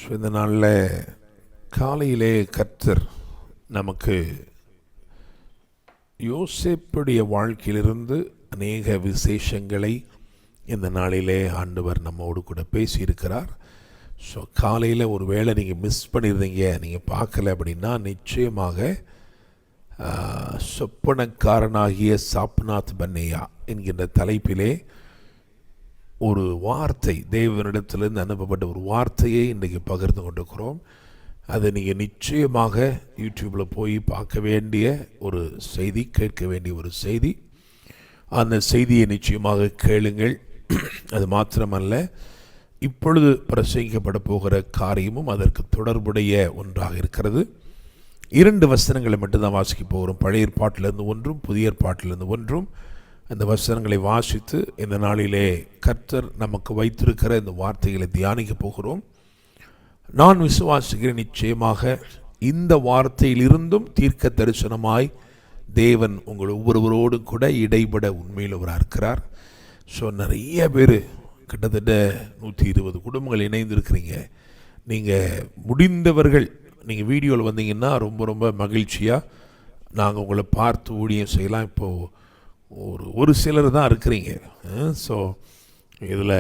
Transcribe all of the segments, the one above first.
So இந்த நாளில் காலையிலே கர்த்தர் நமக்கு யோசேப்புடைய வாழ்க்கையிலிருந்து அநேக விசேஷங்களை இந்த நாளிலே ஆண்டவர் நம்மோடு கூட பேசியிருக்கிறார். ஸோ காலையில் ஒரு வேளை நீங்கள் மிஸ் பண்ணியிருந்தீங்க, நீங்கள் பார்க்கல அப்படின்னா நிச்சயமாக சொப்பனக்காரனாகிய சாப்நாத் பன்னையா என்கின்ற தலைப்பிலே ஒரு வார்த்தை, தேவனிடத்திலிருந்து அனுப்பப்பட்ட ஒரு வார்த்தையை இன்றைக்கு பகிர்ந்து கொண்டிருக்கிறோம். அதை நீங்கள் நிச்சயமாக யூடியூப்பில் போய் பார்க்க வேண்டிய ஒரு செய்தி, கேட்க வேண்டிய ஒரு செய்தி. அந்த செய்தியை நிச்சயமாக கேளுங்கள். அது மாத்திரமல்ல, இப்பொழுது பிரசங்கிக்கப்பட போகிற காரியமும் அதற்கு தொடர்புடைய ஒன்றாக இருக்கிறது. 2 வசனங்களை மட்டும்தான் வாசிக்க போகிறோம். பழைய ஏற்பாட்டிலிருந்து ஒன்றும், புதிய ஏற்பாட்டிலிருந்து ஒன்றும். அந்த வசனங்களை வாசித்து இந்த நாளிலே கர்த்தர் நமக்கு வைத்திருக்கிற இந்த வார்த்தைகளை தியானிக்க போகிறோம். நான் விசுவாசிக்கிறேன், நிச்சயமாக இந்த வார்த்தையிலிருந்தும் தீர்க்க தரிசனமாய் தேவன் உங்கள் ஒவ்வொருவரோடும் கூட இடைபட உண்மையிலவராக இருக்கிறார். ஸோ நிறைய பேர், கிட்டத்தட்ட 120 குடும்பங்கள் இணைந்திருக்கிறீங்க. நீங்கள் முடிந்தவர்கள் நீங்கள் வீடியோவில் வந்தீங்கன்னா ரொம்ப ரொம்ப மகிழ்ச்சியாக நாங்கள் உங்களை பார்த்து ஊழியம் செய்யலாம். இப்போது ஒரு சிலர் தான் இருக்கிறீங்க. ஸோ இதில்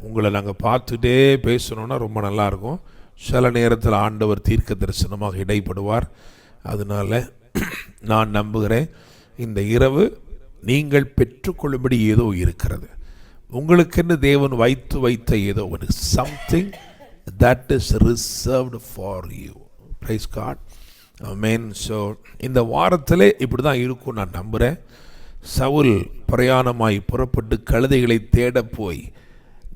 உங்களை நாங்கள் பார்த்துட்டே பேசணுன்னா ரொம்ப நல்லாயிருக்கும். சில நேரத்தில் ஆண்டவர் தீர்க்க தரிசனமாக இடைப்படுவார். அதனால் நான் நம்புகிறேன், இந்த இரவு நீங்கள் பெற்றுக்கொள்ளும்படி ஏதோ இருக்கிறது. உங்களுக்கென்று தேவன் வைத்த ஏதோ ஒரு something that is reserved for you. Praise God, amen. So இந்த வாரத்திலே இப்படி தான் இருக்கும் நான் நம்புகிறேன். சவுல் பிரயாணமாய் புறப்பட்டு கழுதைகளை தேடப் போய்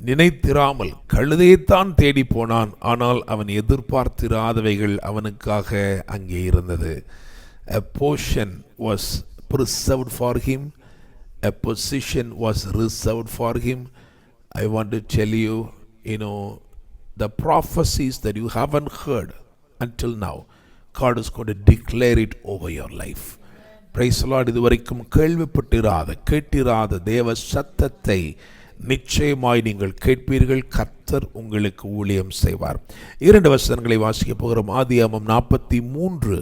நினைத்திராமல் கழுதையைத்தான் தேடி போனான். ஆனால் அவன் எதிர்பார்த்திராதவைகள் அவனுக்காக அங்கே இருந்தது. A portion was preserved for him, a position was reserved for him. I want to tell you, the prophecies that you haven't heard until now, God is going to declare it over your life. Price the Lord. இதுவரைக்கும் கேட்டிராத தேவ சத்தத்தை நிச்சயமாய் நீங்கள் கேட்பீர்கள். கர்த்தர் உங்களுக்கு ஊழியம் செய்வார். 2 வசனங்களை வாசிக்க போகிறோம். ஆதியாகமம் 43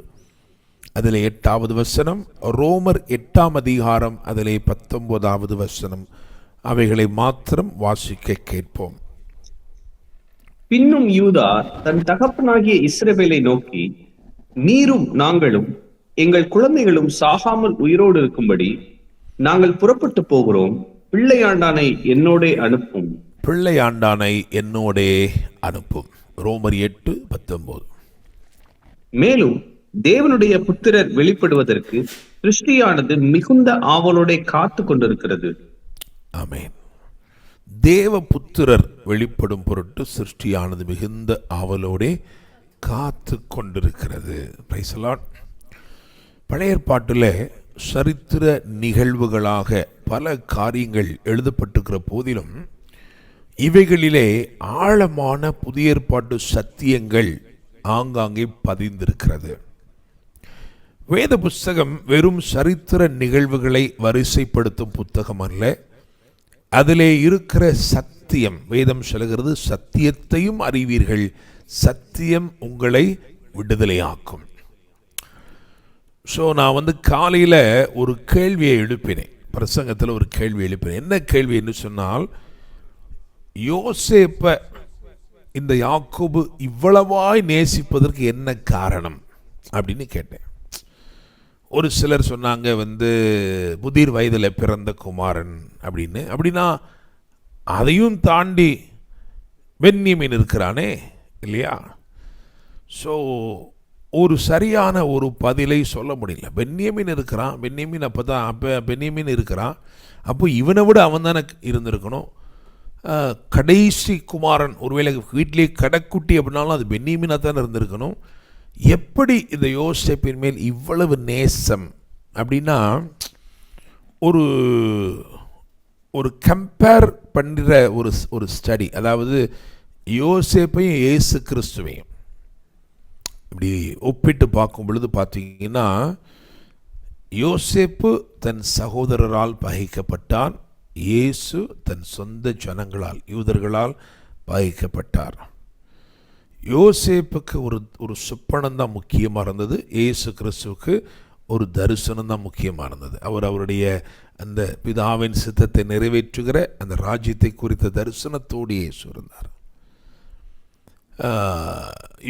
அதில் 8வது வசனம், ரோமர் 8ஆம் அதிகாரம் அதிலே 19வது வசனம். அவைகளை மாத்திரம் வாசிக்க கேட்போம். பின்னும் யூதா தன் தகப்பனாகிய இஸ்ரவேலை நோக்கி, நீரும் நாங்களும் எங்கள் குழந்தைகளும் சாகாமல் உயிரோடு இருக்கும்படி நாங்கள் புறப்பட்டு போகிறோம். பிள்ளையாண்டானை என்னோடே அனுப்பும். ரோமர் 8:19. மேலும் தேவனுடைய புத்திரர் வெளிப்படுவதற்கு சிருஷ்டியானது மிகுந்த ஆவலோட காத்து கொண்டிருக்கிறது. ஆமென். தேவ புத்திரர் வெளிப்படும் பொருட்டு சிருஷ்டியானது மிகுந்த ஆவலோட காத்து கொண்டிருக்கிறது. Price the Lord. பழைய ஏற்பாட்டில் சரித்திர நிகழ்வுகளாக பல காரியங்கள் எழுதப்பட்டிருக்கிற போதிலும் இவைகளிலே ஆழமான புதிய ஏற்பாட்டு சத்தியங்கள் ஆங்காங்கே பதிந்திருக்கிறது. வேத புஸ்தகம் வெறும் சரித்திர நிகழ்வுகளை வரிசைப்படுத்தும் புத்தகம் அல்ல. அதிலே இருக்கிற சத்தியம், வேதம் சொல்கிறது, சத்தியத்தையும் அறிவீர்கள், சத்தியம் உங்களை விடுதலையாக்கும். ஸோ நான் காலையில் ஒரு கேள்வியை எழுப்பினேன், பிரசங்கத்தில் ஒரு கேள்வி எழுப்பினேன். என்ன கேள்வி என்று சொன்னால், யோசேப்பை இந்த யாக்கோபு இவ்வளவாய் நேசிப்பதற்கு என்ன காரணம் அப்படின்னு கேட்டேன். ஒரு சிலர் சொன்னாங்க முதிர் வயதில் பிறந்த குமாரன் அப்படின்னா அதையும் தாண்டி பென்யமீன் இருக்கிறானே இல்லையா? ஸோ ஒரு சரியான ஒரு பதிலை சொல்ல முடியல. பென்யமீன் இருக்கிறான், அப்போ இவனை விட அவன் தானே இருந்திருக்கணும். கடைசி குமாரன், ஒருவேளை வீட்டிலே கடைக்குட்டி அப்படின்னாலும் அது பென்யமீனாக தானே இருந்திருக்கணும். எப்படி இந்த யோசேப்பின் மேல் இவ்வளவு நேசம் அப்படின்னா, ஒரு கம்பேர் பண்ணுற ஒரு ஸ்டடி, அதாவது யோசேப்பையும் இயேசு கிறிஸ்துவையும் இப்படி ஒப்பிட்டு பார்க்கும் பொழுது பார்த்தீங்கன்னா, யோசேப்பு தன் சகோதரரால் பகைக்கப்பட்டான், இயேசு தன் சொந்த ஜனங்களால், யூதர்களால் பகைக்கப்பட்டார். யோசேப்புக்கு ஒரு சொப்பனம் தான் முக்கியமாக இருந்தது. இயேசு கிறிஸ்துவுக்கு ஒரு தரிசனம் தான் முக்கியமாக இருந்தது. அவருடைய அந்த பிதாவின் சித்தத்தை நிறைவேற்றுகிற அந்த ராஜ்யத்தை குறித்த தரிசனத்தோடு இயேசு இருந்தார்.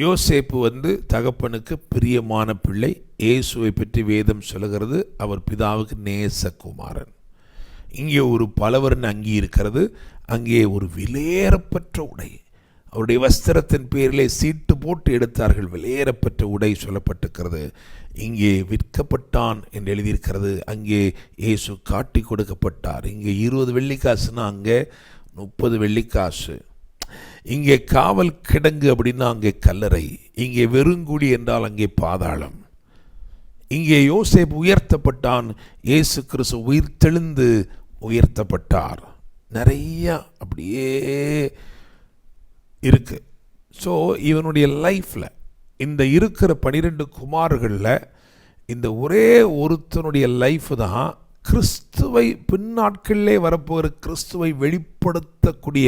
யோசேப்பு தகப்பனுக்கு பிரியமான பிள்ளை. இயேசுவை பற்றி வேதம் சொல்லுகிறது, அவர் பிதாவுக்கு நேசகுமாரன். இங்கே ஒரு பலவர்ண அங்கி இருக்கிறது, அங்கே ஒரு விலையேறப்பெற்ற உடை, அவருடைய வஸ்திரத்தின் பேரிலே சீட்டு போட்டு எடுத்தார்கள். விலையேறப்பெற்ற உடை சொல்லப்பட்டிருக்கிறது. இங்கே விற்கப்பட்டான் என்று எழுதியிருக்கிறது. அங்கே இயேசு காட்டி கொடுக்கப்பட்டார். இங்கே 20 வெள்ளிக்காசுனா அங்கே 30 வெள்ளிக்காசு. இங்கே காவல் கிடங்கு அப்படின்னா அங்கே கல்லறை. இங்கே வெறுங்குடி என்றால் அங்கே பாதாளம். இங்கே யோசேப்பு உயர்த்தப்பட்டான், இயேசு கிறிஸ்து உயிர்த்தெழுந்து உயர்த்தப்பட்டார். நிறைய அப்படியே இருக்கு. ஸோ இவனுடைய லைஃப்பில் இந்த இருக்கிற 12 குமார்களில் இந்த ஒரே ஒருத்தனுடைய லைஃப் தான் கிறிஸ்துவை பின்னாட்களிலே வரப்போகிற கிறிஸ்துவை வெளிப்படுத்தக்கூடிய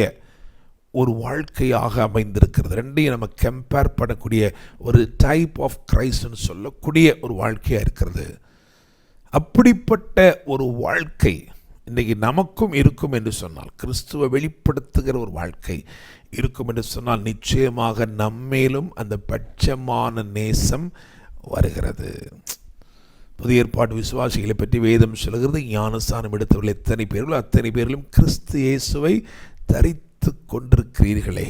ஒரு வாழ்க்கையாக அமைந்திருக்கிறது. ரெண்டையும் நம்ம கம்பேர் பண்ணக்கூடிய ஒரு டைப் ஆஃப் கிரைஸ்ட்னு சொல்லக்கூடிய ஒரு வாழ்க்கையாக இருக்கிறது. அப்படிப்பட்ட ஒரு வாழ்க்கை இன்றைக்கி நமக்கும் இருக்கும் என்று சொன்னால், கிறிஸ்துவை வெளிப்படுத்துகிற ஒரு வாழ்க்கை இருக்கும் என்று சொன்னால், நிச்சயமாக நம்மேலும் அந்த பட்சமான நேசம் வருகிறது. புதிய ஏற்பாடு விசுவாசிகளை பற்றி வேதம் சொல்கிறது, ஞானஸ்தானம் எடுத்தவர்கள் எத்தனை பேர்களும் அத்தனை பேர்களும் கிறிஸ்து இயேசுவை தரித்து கொண்டிருக்கிறீர்களே.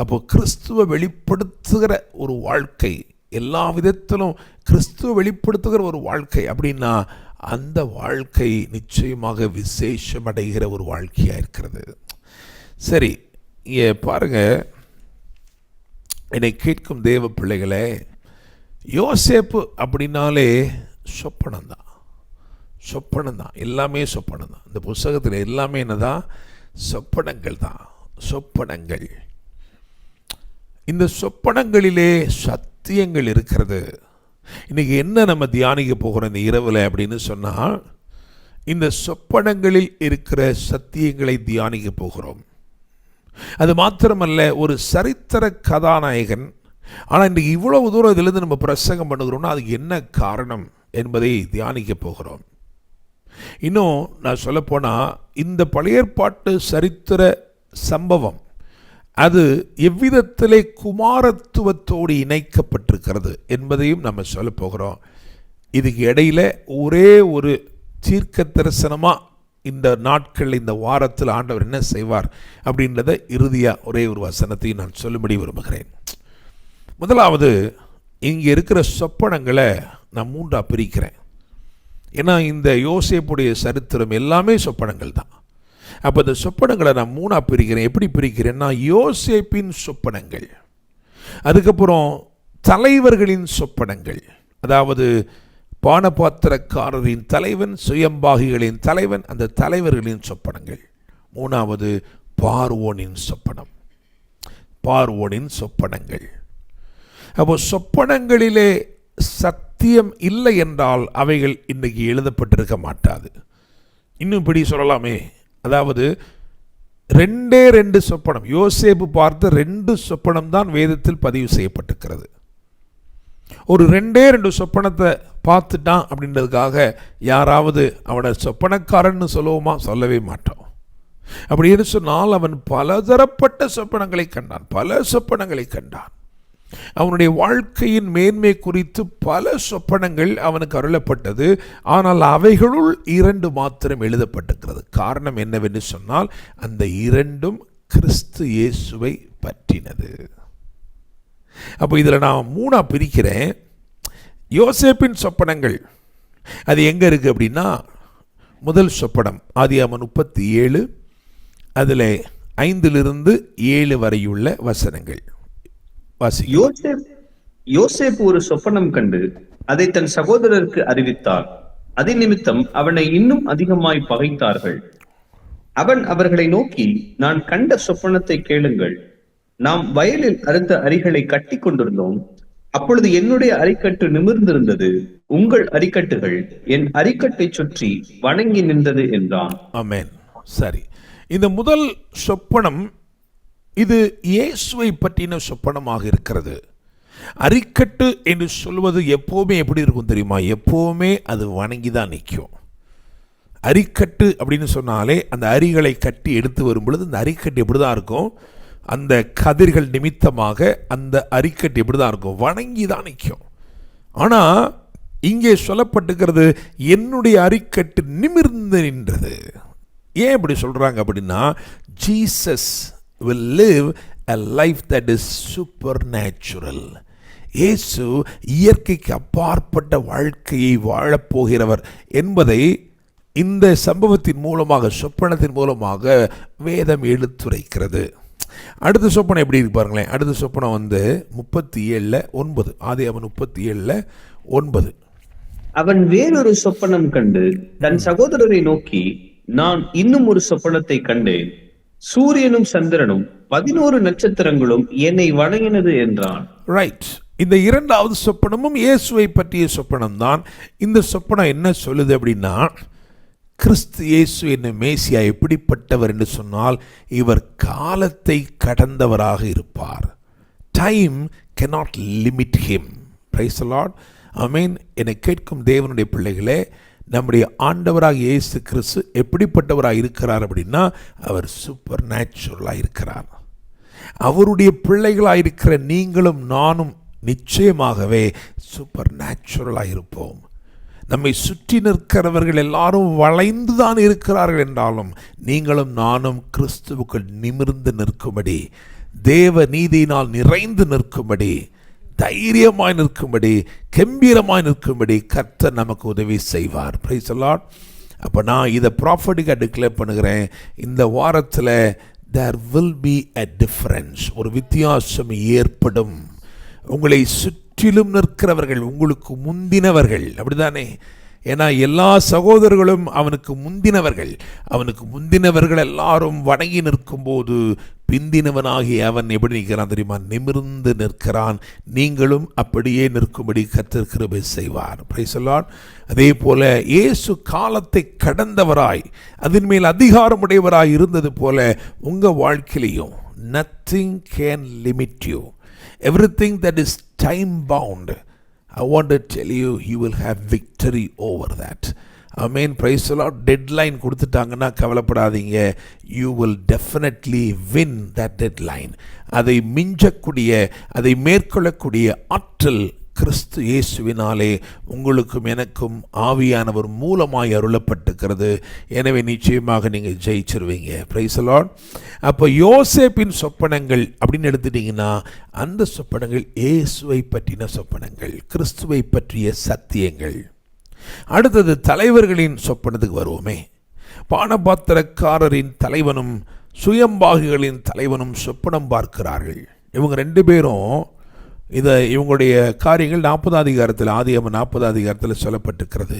அப்போ கிறிஸ்துவை வெளிப்படுத்துகிற ஒரு வாழ்க்கை, எல்லா விதத்திலும் கிறிஸ்துவை வெளிப்படுத்துகிற ஒரு வாழ்க்கை அப்படின்னா அந்த வாழ்க்கை நிச்சயமாக விசேஷமடைகிற ஒரு வாழ்க்கையாக இருக்கிறது. சரி, இங்கே பாருங்க, என்னை கேட்கும் தேவ பிள்ளைகளே, யோசேப்பு அப்படின்னாலே சொப்பனம்தான். சொப்பனம்தான், எல்லாமே சொப்பனம்தான். இந்த புஸ்தகத்தில் எல்லாமே என்னதான்? சொப்பனங்கள் தான். சொப்பனங்கள். இந்த சொப்பனங்களிலே சத்தியங்கள் இருக்கிறது. இன்றைக்கி என்ன நம்ம தியானிக்க போகிறோம் இந்த இரவில் அப்படின்னு சொன்னால், இந்த சொப்பனங்களில் இருக்கிற சத்தியங்களை தியானிக்க போகிறோம். அது மாத்திரமல்ல, ஒரு சரித்திர கதாநாயகன். ஆனால் இன்றைக்கு இவ்வளவு தூரம் இதிலிருந்து நம்ம பிரசங்கம் பண்ணுகிறோம்னா அதுக்கு என்ன காரணம் என்பதை தியானிக்க போகிறோம். இன்னும் நான் சொல்லப்போனால், இந்த பழைய ஏற்பாட்டு சரித்திர சம்பவம் அது எவ்விதத்திலே குமாரத்துவத்தோடு இணைக்கப்பட்டிருக்கிறது என்பதையும் நம்ம சொல்ல போகிறோம். இதுக்கு இடையில் ஒரே ஒரு தீர்க்க தரிசனமாக இந்த நாட்கள், இந்த வாரத்தில் ஆண்டவர் என்ன செய்வார் அப்படின்றத இறுதியாக ஒரே ஒரு வசனத்தையும் நான் சொல்லும்படி விரும்புகிறேன். முதலாவது, இங்கே இருக்கிற சொப்பனங்களை நான் 3ஆக பிரிக்கிறேன். ஏன்னா இந்த யோசேப்புடைய சரித்திரம் எல்லாமே சொப்பனங்கள் தான். அப்போ இந்த சொப்பனங்களை நான் 3ஆக பிரிக்கிறேன். எப்படி பிரிக்கிறேன்னா, யோசேப்பின் சொப்பனங்கள், அதுக்கப்புறம் தலைவர்களின் சொப்பனங்கள், அதாவது பானபாத்திரக்காரரின் தலைவன், சுயம்பாகிகளின் தலைவன், அந்த தலைவர்களின் சொப்பனங்கள். 3வது பார்வோனின் சொப்பனம். பார்வோனின் சொப்பனங்கள். அப்போ சொப்பனங்களிலே சத்தியம் இல்லை என்றால் அவைகள் இன்றைக்கி எழுதப்பட்டிருக்க மாட்டாது. இன்னும் இப்படி சொல்லலாமே, அதாவது 2 சொப்பனம், யோசேப்பு பார்த்த 2 சொப்பனம் தான் வேதத்தில் பதிவு செய்யப்பட்டிருக்கிறது. ஒரு 2 சொப்பனத்தை பார்த்துட்டான் அப்படின்றதுக்காக யாராவது அவனை சொப்பனக்காரன்னு சொல்லுவோமா? சொல்லவே மாட்டோம். அப்படின்னு சொன்னால் அவன் பலதரப்பட்ட சொப்பனங்களை கண்டான், பல சொப்பனங்களை கண்டான். அவனுடைய வாழ்க்கையின் மேன்மை குறித்து பல சொப்பனங்கள் அவனுக்கு அருளப்பட்டது. ஆனால் அவைகளுள் 2 மாத்திரம் எழுதப்பட்டிருக்கிறது. காரணம் என்னவென்று சொன்னால், அந்த 2ம் கிறிஸ்து இயேசுவை பற்றினது. அப்போ இதில் நான் 3ஆக பிரிக்கிறேன். யோசேப்பின் சொப்பனங்கள் அது எங்கே இருக்குது அப்படின்னா, முதல் சொப்பனம் ஆதியாகமம் 37, அதில் 5லிருந்து 7 வரையுள்ள வசனங்கள். யோசேப்பு ஒரு சொப்பனம் கண்டு அதை தன் சகோதரருக்கு அறிவித்தார். அதை நிமித்தம் அவனை இன்னும் அதிகமாய் பகைத்தார்கள். அவன் அவர்களை நோக்கி, நான் கண்ட சொப்பனத்தை கேளுங்கள். நாம் வயலில் அறுத்த அரிகளை கட்டி கொண்டிருந்தோம். அப்பொழுது என்னுடைய அரிக்கட்டு நிமிர்ந்திருந்தது, உங்கள் அரிக்கட்டுகள் என் அரிக்கட்டை சுற்றி வணங்கி நின்றது என்றான். ஆமென். சரி, இந்த முதல் சொப்பனம் இது இயேசுவை பற்றின சொப்பனமாக இருக்கிறது. அரிக்கட்டு என்று சொல்வது எப்போவுமே எப்படி இருக்கும் தெரியுமா? எப்போவுமே அது வணங்கி தான் நிற்கும். அரிக்கட்டு அப்படின்னு சொன்னாலே அந்த அரிகளை கட்டி எடுத்து வரும் பொழுது அந்த அரிக்கட்டு எப்படி தான் இருக்கும்? அந்த கதிர்கள் நிமித்தமாக அந்த அரிக்கட்டு எப்படி தான் இருக்கும்? வணங்கி தான் நிற்கும். ஆனால் இங்கே சொல்லப்பட்டிருக்கிறது, என்னுடைய அரிக்கட்டு நிமிர்ந்து நின்றது. ஏன் இப்படி சொல்கிறாங்க அப்படின்னா, Jesus will live a life that is supernatural. இயேசு இயற்கைக்கு அப்பாற்பட்ட வாழ்க்கையை வாழப்போகிறவர் என்பதை இந்த சம்பவத்தின் மூலமாக, சொப்பனத்தின் மூலமாக வேதம் எடுத்துரைக்கிறது. அடுத்த சொப்பனம் எப்படி இருக்கு பாருங்களேன். அடுத்த சொப்பனம் 37:9, ஆதியாகமம் 37:9. அவன் வேறொரு சொப்பனம் கண்டு தன் சகோதரரை நோக்கி, நான் இன்னும் ஒரு சொப்பனத்தை கண்டேன். சூரியனும் சந்திரனும் 11 நட்சத்திரங்களும் என்னை வணங்கினது என்றான். ரைட். இந்த இரண்டாவது சொப்பனமும் இயேசுவை பற்றிய சொப்பனம் தான். இந்த சொப்பனம் என்ன சொல்லுது அப்படின்னா, கிறிஸ்து இயேசு என்ன மேசியா எப்படிப்பட்டவர் என்று சொன்னால், இவர் காலத்தை கடந்தவராக இருப்பார். Time cannot limit him. Praise the Lord. ஆமென். என்னை கேட்கும் தேவனுடைய பிள்ளைகளே, நம்முடைய ஆண்டவராக இயேசு கிறிஸ்து எப்படிப்பட்டவராக இருக்கிறார் அப்படின்னா, அவர் சூப்பர் நேச்சுரலாக இருக்கிறார். அவருடைய பிள்ளைகளாக இருக்கிற நீங்களும் நானும் நிச்சயமாகவே சூப்பர் நேச்சுரலாக இருப்போம். நம்மை சுற்றி நிற்கிறவர்கள் எல்லாரும் வளைந்து தான் இருக்கிறார்கள் என்றாலும் நீங்களும் நானும் கிறிஸ்துவுக்கு நிமிர்ந்து நிற்கும்படி, தேவ நீதியினால் நிறைந்து நிற்கும்படி, தைரியமாய் நிற்கும்படி, கம்பீரமாய் நிற்கும்படி கர்த்தர் நமக்கு உதவி செய்வார். Price the Lord. அப்போ நான் இதை ப்ராஃபட்டிக்காக டிக்ளேர் பண்ணுகிறேன். இந்த வாரத்தில் there will be a difference, ஒரு வித்தியாசம் ஏற்படும். உங்களை சுற்றிலும் நிற்கிறவர்கள் உங்களுக்கு முந்தினவர்கள், அப்படிதானே? ஏன்னா எல்லா சகோதரர்களும் அவனுக்கு முந்தினவர்கள். அவனுக்கு முந்தினவர்கள் எல்லாரும் வணங்கி நிற்கும்போது பிந்தினவனாகி அவன் எப்படி நிற்கிறான் தெரியுமா? நிமிர்ந்து நிற்கிறான். நீங்களும் அப்படியே நிற்கும்படி கர்த்தர் கிருபை செய்வார். Price the Lord. அதே போல இயேசு காலத்தை கடந்தவராய் அதன் மேல் அதிகாரமுடையவராய் இருந்தது போல உங்கள் வாழ்க்கையிலையும் nothing can limit you. Everything that is time bound, I want to tell you, you will have victory over that. Amen. Praise the Lord. Deadline கொடுத்துட்டாங்கன்னா கவலைப்படாதீங்க. You will definitely win that deadline. அதை மிஞ்சக்கூடிய, அதை மேற்கொள்ளக்கூடிய ஆற்றல் கிறிஸ்து இயேசுவினாலே உங்களுக்கும் எனக்கும் ஆவியானவர் மூலமாய் அருளப்பட்டிருக்கிறது. எனவே நிச்சயமாக நீங்கள் ஜெயிச்சிருவீங்க. Price the Lord. அப்போ யோசேப்பின் சொப்பனங்கள் அப்படின்னு எடுத்துட்டிங்கன்னா, அந்த சொப்பனங்கள் இயேசுவை பற்றின சொப்பனங்கள், கிறிஸ்துவை பற்றிய சத்தியங்கள். அடுத்தது தலைவர்களின் சொப்பனத்துக்கு வருவோமே. பானபாத்திரக்காரரின் தலைவனும் சுயம்பாகிகளின் தலைவனும் சொப்பனம் பார்க்கிறார்கள். இவங்க ரெண்டு பேரும் இவங்களுடைய காரியங்கள் 40 அதிகாரத்தில், ஆதியாகமம் 40 அதிகாரத்தில் சொல்லப்பட்டிருக்கிறது.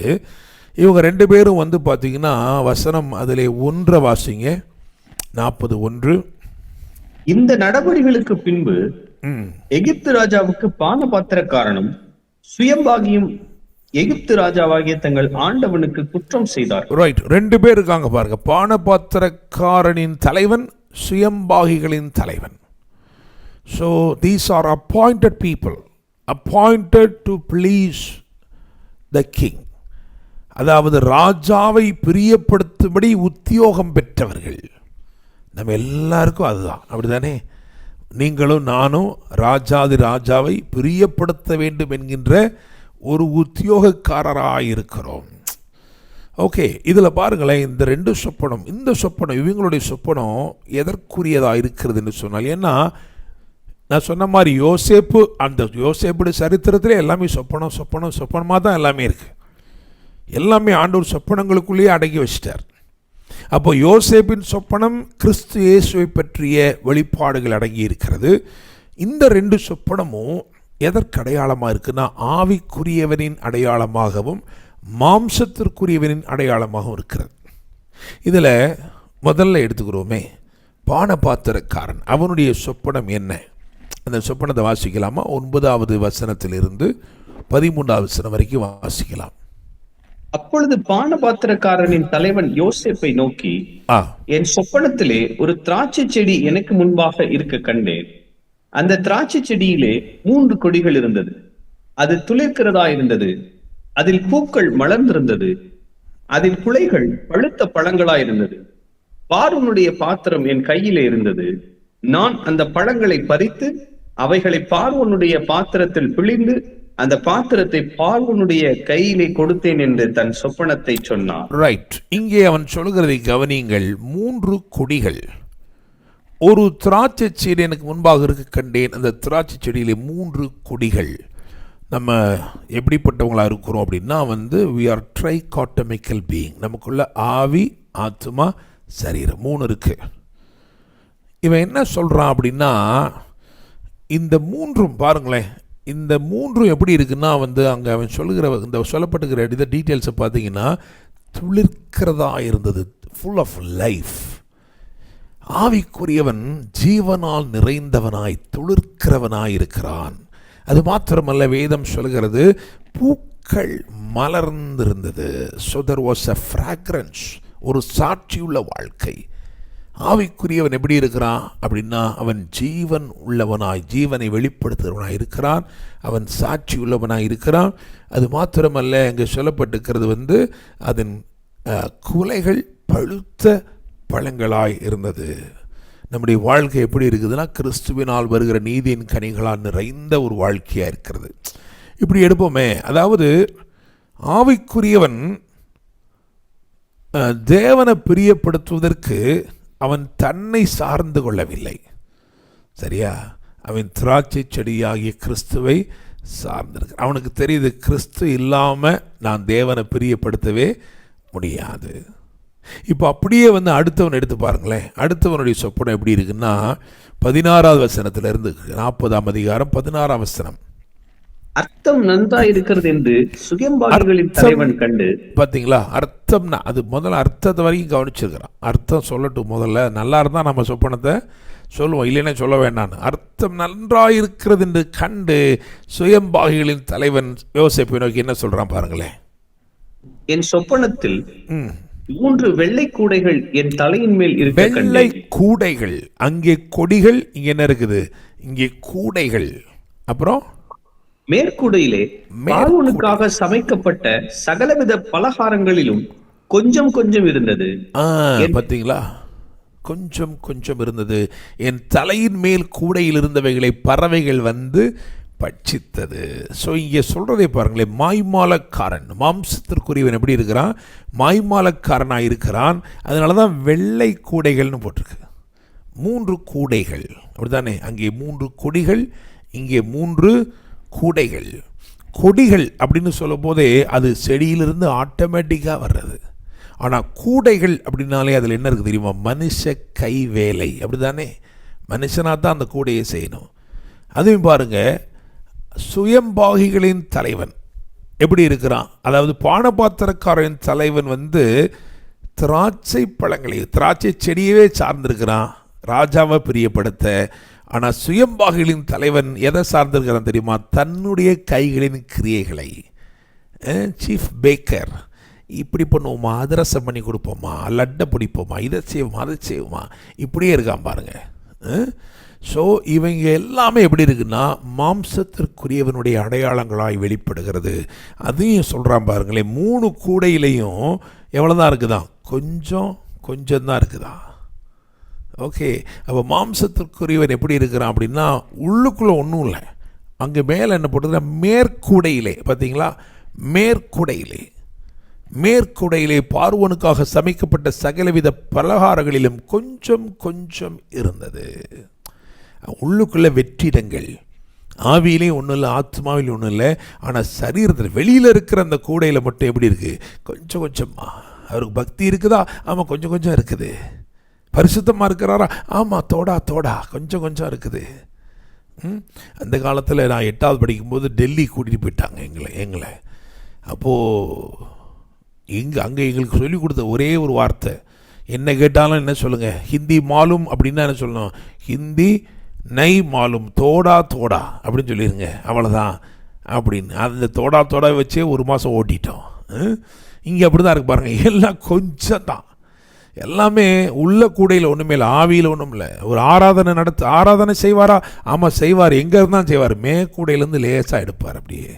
இவங்க ரெண்டு பேரும் பார்த்தீங்கன்னா வசனம் அதில் 1 வாசிங்க. 40:1. இந்த நடவடிக்கைகளுக்கு பின்பு எகிப்து ராஜாவுக்கு பானபாத்திரக்காரனும் சுயம்பாகியும் எகிப்து ராஜாவாகிய தங்கள் ஆண்டவனுக்கு குற்றம் செய்தார். ரைட். 2 பேர் இருக்காங்க பாருங்க. பானபாத்திரக்காரனின் தலைவன், சுயம்பாகிகளின் தலைவன். So these are appointed people, appointed to please the king. அதாவது ராஜாவை பிரியப்படுத்தும்படி உத்தியோகம் பெற்றவர்கள். நம்ம எல்லாருக்கும் அதுதான், அப்படிதானே? நீங்களும் நானும் ராஜாவை பிரியப்படுத்த வேண்டும் என்கின்ற ஒரு உத்தியோகக்காரராக இருக்கிறோம். ஓகே, இதில் பாருங்களேன், இந்த 2 சொப்பனம், இந்த சொப்பனம், இவங்களுடைய சொப்பனம் எதற்குரியதாக இருக்கிறதுன்னு சொன்னால், ஏன்னா நான் சொன்ன மாதிரி யோசேப்பு, அந்த யோசேப்புடைய சரித்திரத்தில் எல்லாமே சொப்பனமாக தான் எல்லாமே இருக்குது. எல்லாமே ஆண்டவர் சொப்பனங்களுக்குள்ளேயே அடங்கி வச்சிட்டார். அப்போ யோசேப்பின் சொப்பனம் கிறிஸ்து இயேசுவை பற்றிய வெளிப்பாடுகள் அடங்கி இருக்கிறது. இந்த 2 சொப்பனமும் எதற்கு அடையாளமாக இருக்குன்னா, ஆவிக்குரியவனின் அடையாளமாகவும் மாம்சத்திற்குரியவனின் அடையாளமாகவும் இருக்கிறது. இதில் முதல்ல எடுத்துக்கிறோமே, பானபாத்திரக்காரன், அவனுடைய சொப்பனம் என்ன? அந்த சொப்பனத்தை வாசிக்கலாமா? 9வது வசனத்திலிருந்து 13வது வசனம் வரைக்கும் வாசிக்கலாம். அப்பொழுது பானபாத்திரக்காரனின் தலைவன் யோசேப்பை நோக்கி, ஆ என் சொப்பனத்திலே ஒரு திராட்சை செடி எனக்கு முன்பாக இருக்க கண்டேன். அந்த திராட்சை செடியிலே 3 கொடிகள் இருந்தது. அது துளிர்க்கிறதா இருந்தது. அதில் பூக்கள் மலர்ந்திருந்தது. அதில் குலைகள் பழுத்த பழங்களாயிருந்தது. பார்வனுடைய பாத்திரம் என் கையிலே இருந்தது. நான் அந்த பழங்களை பறித்து அவைகளை பார்வனுடைய பாத்திரத்தில் பிழிந்து அந்த பாத்திரத்தை பார்வனுடைய கையிலே கொடுத்தேன் என்று தன் சொப்பனத்தை சொன்னார். ரைட். இங்கே அவன் சொல்கிறதை கவனியுங்கள். 3 கொடிகள், ஒரு திராட்சை செடி எனக்கு முன்பாக இருக்க கண்டேன். அந்த திராட்சை செடியிலே 3 கொடிகள். நம்ம எப்படிப்பட்டவங்களாக இருக்கிறோம் அப்படின்னா we are trichotomical being. நமக்குள்ள ஆவி, ஆத்மா, சரீரம் 3 இருக்கு. இவன் என்ன சொல்கிறான் அப்படின்னா, இந்த 3ம் பாருங்களேன், இந்த 3ம் எப்படி இருக்குன்னா அங்கே அவன் சொல்லுகிற இந்த சொல்லப்பட்டுக்கிற இதை டீட்டெயில்ஸை பார்த்தீங்கன்னா துளிர்க்கிறதா இருந்தது, ஃபுல் ஆஃப் லைஃப். ஆவிக்குரியவன் ஜீவனால் நிறைந்தவனாய் துளிர்க்கிறவனாய் இருக்கிறான். அது மாத்திரமல்ல, வேதம் சொல்கிறது பூக்கள் மலர்ந்திருந்தது. So there was a fragrance, ஒரு சாட்சியுள்ள வாழ்க்கை. ஆவிக்குரியவன் எப்படி இருக்கிறான் அப்படின்னா, அவன் ஜீவன் உள்ளவனாய், ஜீவனை வெளிப்படுத்துகிறவனாய் இருக்கிறான். அவன் சாட்சி உள்ளவனாய் இருக்கிறான். அது மாத்திரமல்ல, அங்கே சொல்லப்பட்டிருக்கிறது அதன் குலைகள் பழுத்த பழங்களாய் இருந்தது. நம்முடைய வாழ்க்கை எப்படி இருக்குதுன்னா, கிறிஸ்துவினால் வருகிற நீதியின் கனிகளால் நிறைந்த ஒரு வாழ்க்கையாக இருக்கிறது. இப்படி எடுப்போமே, அதாவது ஆவிக்குரியவன் தேவனை பிரியப்படுத்துவதற்கு அவன் தன்னை சார்ந்து கொள்ளவில்லை. சரியா? அவன் திராட்சை செடியாகிய கிறிஸ்துவை சார்ந்திருக்க. அவனுக்கு தெரியுது, கிறிஸ்து இல்லாமல் நான் தேவனை பிரியப்படுத்தவே முடியாது. இப்போ அப்படியே அடுத்தவன் எடுத்து பாருங்களேன். அடுத்தவனுடைய சொப்பனம் எப்படி இருக்குன்னா, 16வது வசனத்திலிருந்து 40ஆம் அதிகாரம் 16ஆம் வசனம். அர்த்தம் நன்றா இருக்கிறது என்று சுயம்பாகிகளின் தலைவன் கண்டு. பார்த்தீங்களா? அர்த்தம்னா அது முதல்ல அர்த்தத்தை வரைக்கும் கவனிச்சிருக்கிறான். அர்த்தம் சொல்லட்டும், முதல்ல நல்லா இருந்தால் நம்ம சொப்பனத்தை சொல்லுவோம், இல்லைன்னா சொல்ல வேண்டாம். அர்த்தம் நன்றாயிருக்கிறது என்று கண்டு சுயம்பாகிகளின் தலைவன் யோசேப்பை நோக்கி என்ன சொல்றான் பாருங்களேன். என் சொப்பனத்தில் 3 வெள்ளை கூடைகள் என் தலையின் மேல் இருக்க கண்டேன். வெள்ளை கூடைகள், அங்கே கொடிகள், இங்க என்ன இருக்குது? இங்கே கூடைகள். அப்புறம் மேற்கூடையிலே பார்வோனுக்காக சமைக்கப்பட்ட சகலவித பலகாரங்களிலும் கொஞ்சம் கொஞ்சம் இருந்தது. பார்த்தீங்களா? கொஞ்சம் கொஞ்சம் இருந்தது. என் தலையின் மேல் கூடையில் இருந்தவைகளை பறவைகள் பட்சித்தது. ஸோ இங்கே சொல்கிறதே பாருங்களேன், மாய்மாலக்காரன், மாம்சத்திற்குரியவன் எப்படி இருக்கிறான்? மாய்மாலக்காரனாக இருக்கிறான். அதனால தான் வெள்ளை கூடைகள்னு போட்டிருக்கு. 3 கூடைகள், அப்படித்தானே? அங்கே 3 கொடிகள், இங்கே 3 கூடைகள். கொடிகள் அப்படின்னு சொல்லும் போதே அது செடியிலிருந்து ஆட்டோமேட்டிக்காக வர்றது. ஆனால் கூடைகள் அப்படின்னாலே அதில் என்ன இருக்குது தெரியுமா? மனுஷ கை வேலை, அப்படி தானே? மனுஷனாக தான் அந்த கூடையை செய்யணும். அதையும் பாருங்கள், சுயம்பாகிகளின் தலைவன் எப்படி இருக்கிறான்? அதாவது பானபாத்திரக்காரரின் தலைவன் திராட்சை பழங்களை, திராட்சை செடியவே சார்ந்திருக்கிறான் ராஜாவை பிரியப்படுத்த. ஆனால் சுயம்பாகிகளின் தலைவன் எதை சார்ந்திருக்கிறான் தெரியுமா? தன்னுடைய கைகளின் கிரியைகளை. சீஃப் பேக்கர், இப்படி பண்ணுவோமா, அதிரசம் பண்ணி கொடுப்போமா, லட்டை பிடிப்போமா, இதை செய்வோமா, அதை செய்வோமா, இப்படியே இருக்கான் பாருங்க. ஸோ இவங்க எல்லாமே எப்படி இருக்குன்னா, மாம்சத்திற்குரியவனுடைய அடையாளங்களாய் வெளிப்படுகிறது. அதையும் சொல்கிறான் பாருங்களேன். 3 கூடையிலையும் எவ்வளோதான் இருக்குதான்? கொஞ்சம் கொஞ்சம் தான் இருக்குதா? ஓகே, அப்போ மாம்சத்திற்குரியவன் எப்படி இருக்கிறான் அப்படின்னா, உள்ளுக்குள்ளே ஒன்றும் இல்லை. அங்கே மேலே என்ன போட்டுருக்க? மேற்கூடையிலே, பார்த்தீங்களா? மேற்கூடையிலே, மேற்கூடையிலே பார்வோனுக்காக சமைக்கப்பட்ட சகலவித பலகாரங்களிலும் கொஞ்சம் கொஞ்சம் இருந்தது. உள்ளுக்குள்ளே வெற்றிடங்கள். ஆவியிலையும் ஒன்றும் இல்லை, ஆத்மாவிலையும் ஒன்றும் இல்லை. ஆனால் சரீரத்தில் வெளியில் இருக்கிற அந்த கூடையில் மட்டும் எப்படி இருக்குது? கொஞ்சம் கொஞ்சமாக. அவருக்கு பக்தி இருக்குதா? ஆமாம், கொஞ்சம் கொஞ்சம் இருக்குது. பரிசுத்தமாக இருக்கிறாரா? ஆமாம், தோடா கொஞ்சம் கொஞ்சம் இருக்குது. அந்த காலத்தில் நான் 8வது படிக்கும்போது டெல்லி கூட்டிகிட்டு போயிட்டாங்க எங்களை. அப்போது அங்கே எங்களுக்கு சொல்லிக் கொடுத்த ஒரே ஒரு வார்த்தை, என்ன கேட்டாலும் என்ன சொல்லுங்கள்? ஹிந்தி மாலும் அப்படின்னா என்ன சொல்லணும்? ஹிந்தி நை மாலும், தோடா அப்படின்னு சொல்லிடுங்க, அவ்வளோதான் அப்படின்னு. அந்த தோடா வச்சே 1 மாதம் ஓட்டிட்டோம். இங்கே அப்படி தான் இருக்கு பாருங்கள், எல்லாம் கொஞ்சம் தான், எல்லாமே உள்ள கூடையில் ஒன்றுமே இல்லை, ஆவியில் ஒன்றும் இல்லை. ஒரு ஆராதனை செய்வாரா? ஆமாம் செய்வார். எங்கே இருந்தாலும் செய்வார், மேற்கூடையிலேருந்து லேசாக எடுப்பார், அப்படியே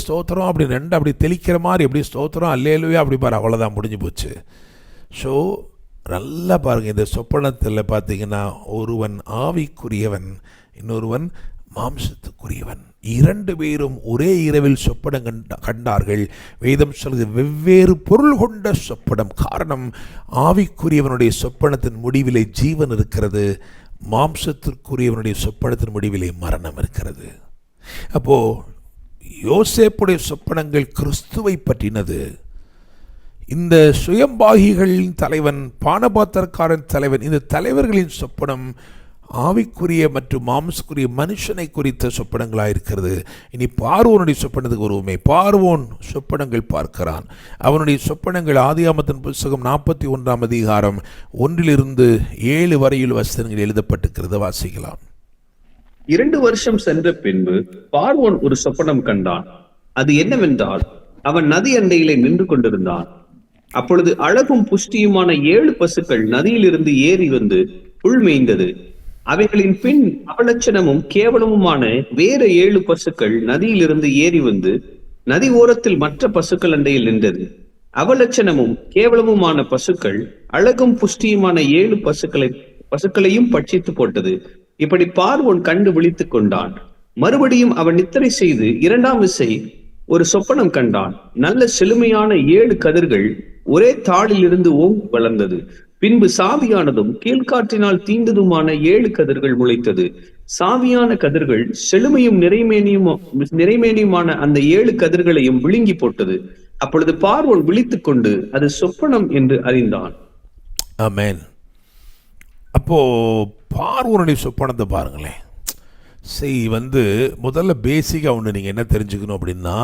ஸ்தோத்திரம் அப்படி ரெண்டு அப்படி தெளிக்கிற மாதிரி அப்படியே ஸ்தோத்திரம் அல்லேலூயா அப்படி பாரு, அவ்வளோதான், முடிஞ்சு போச்சு. ஸோ நல்லா பாருங்கள், இந்த சொப்பனத்தில் பார்த்தீங்கன்னா ஒருவன் ஆவிக்குரியவன், இன்னொருவன் மாம்சத்துக்குரியவன். 2 பேரும் ஒரே இரவில் சொப்பனம் கண்டார்கள். வேதம் சொல்கிறது வெவ்வேறு பொருள் கொண்ட சொப்பனம். காரணம், ஆவிக்குரியவனுடைய சொப்பனத்தின் முடிவிலே ஜீவன் இருக்கிறது, மாம்சத்திற்குரியவனுடைய சொப்பனத்தின் முடிவிலே மரணம் இருக்கிறது. அப்போது யோசேப்புடைய சொப்பனங்கள் கிறிஸ்துவை பற்றினது. இந்த சுயம்பாகிகளின் தலைவன், பானபாத்திரக்காரன் தலைவன், இந்த தலைவர்களின் சொப்பனம் ஆவிக்குரிய மற்றும் மாம்சக்குரிய மனுஷனை குறித்த சொப்பனங்களாக இருக்கிறது. இனி பார்வோனுடைய சொப்பனத்துக்கு வருவோமே. பார்வோன் சொப்பனங்கள் பார்க்கிறான். அவனுடைய சொப்பனங்கள் ஆதியாகமத்தின் புத்தகம் 41ஆம் அதிகாரம் 1-7 வரையில் வசனங்கள் எழுதப்பட்டிருக்கிறது. வாசிக்கலாம். 2 வருஷம் சென்ற பின்பு பார்வோன் ஒரு சொப்பனம் கண்டான். அது என்னவென்றால், அவன் நதி அண்டையிலே நின்று கொண்டிருந்தான். அப்பொழுது அழகும் புஷ்டியுமான 7 பசுக்கள் நதியிலிருந்து ஏறி வந்து புல் மேய்ந்தது. அவைகளின் பின் அவலட்சணமும் கேவலமுமான வேற 7 பசுக்கள் நதியிலிருந்து ஏறி வந்து நதி ஓரத்தில் மற்ற பசுக்கள் அண்டையில் நின்றது. அவலட்சணமும் கேவலமுமான பசுக்கள் அழகும் புஷ்டியுமான 7 பசுக்களையும் பட்சித்து போட்டது. இப்படி பார்வோன் கண்டு விழித்துக் கொண்டான். மறுபடியும் அவன் நித்திரை செய்து 2ஆம் விசை ஒரு சொப்பனம் கண்டான். நல்ல செழுமையான 7 கதிர்கள் ஒரே தாளில் இருந்து ஓங்கி வளர்ந்தது. பின்பு சாவியானதும் கீழ்காற்றினால் தீண்டதுமான 7 கதிர்கள் முளைத்தது. சாவியான கதிர்கள் செழுமையும் நிறைமேனியுமான அந்த 7 கதிர்களையும் விழுங்கி போட்டது. அப்பொழுது பார்வோன் விழித்துக் கொண்டு அது சொப்பனம் என்று அறிந்தான். ஆமென். அப்போ பார்வோனுடைய சொப்பனத்தை பாருங்களேன். முதல்ல பேசிக்காக ஒன்று நீங்கள் என்ன தெரிஞ்சுக்கணும் அப்படின்னா,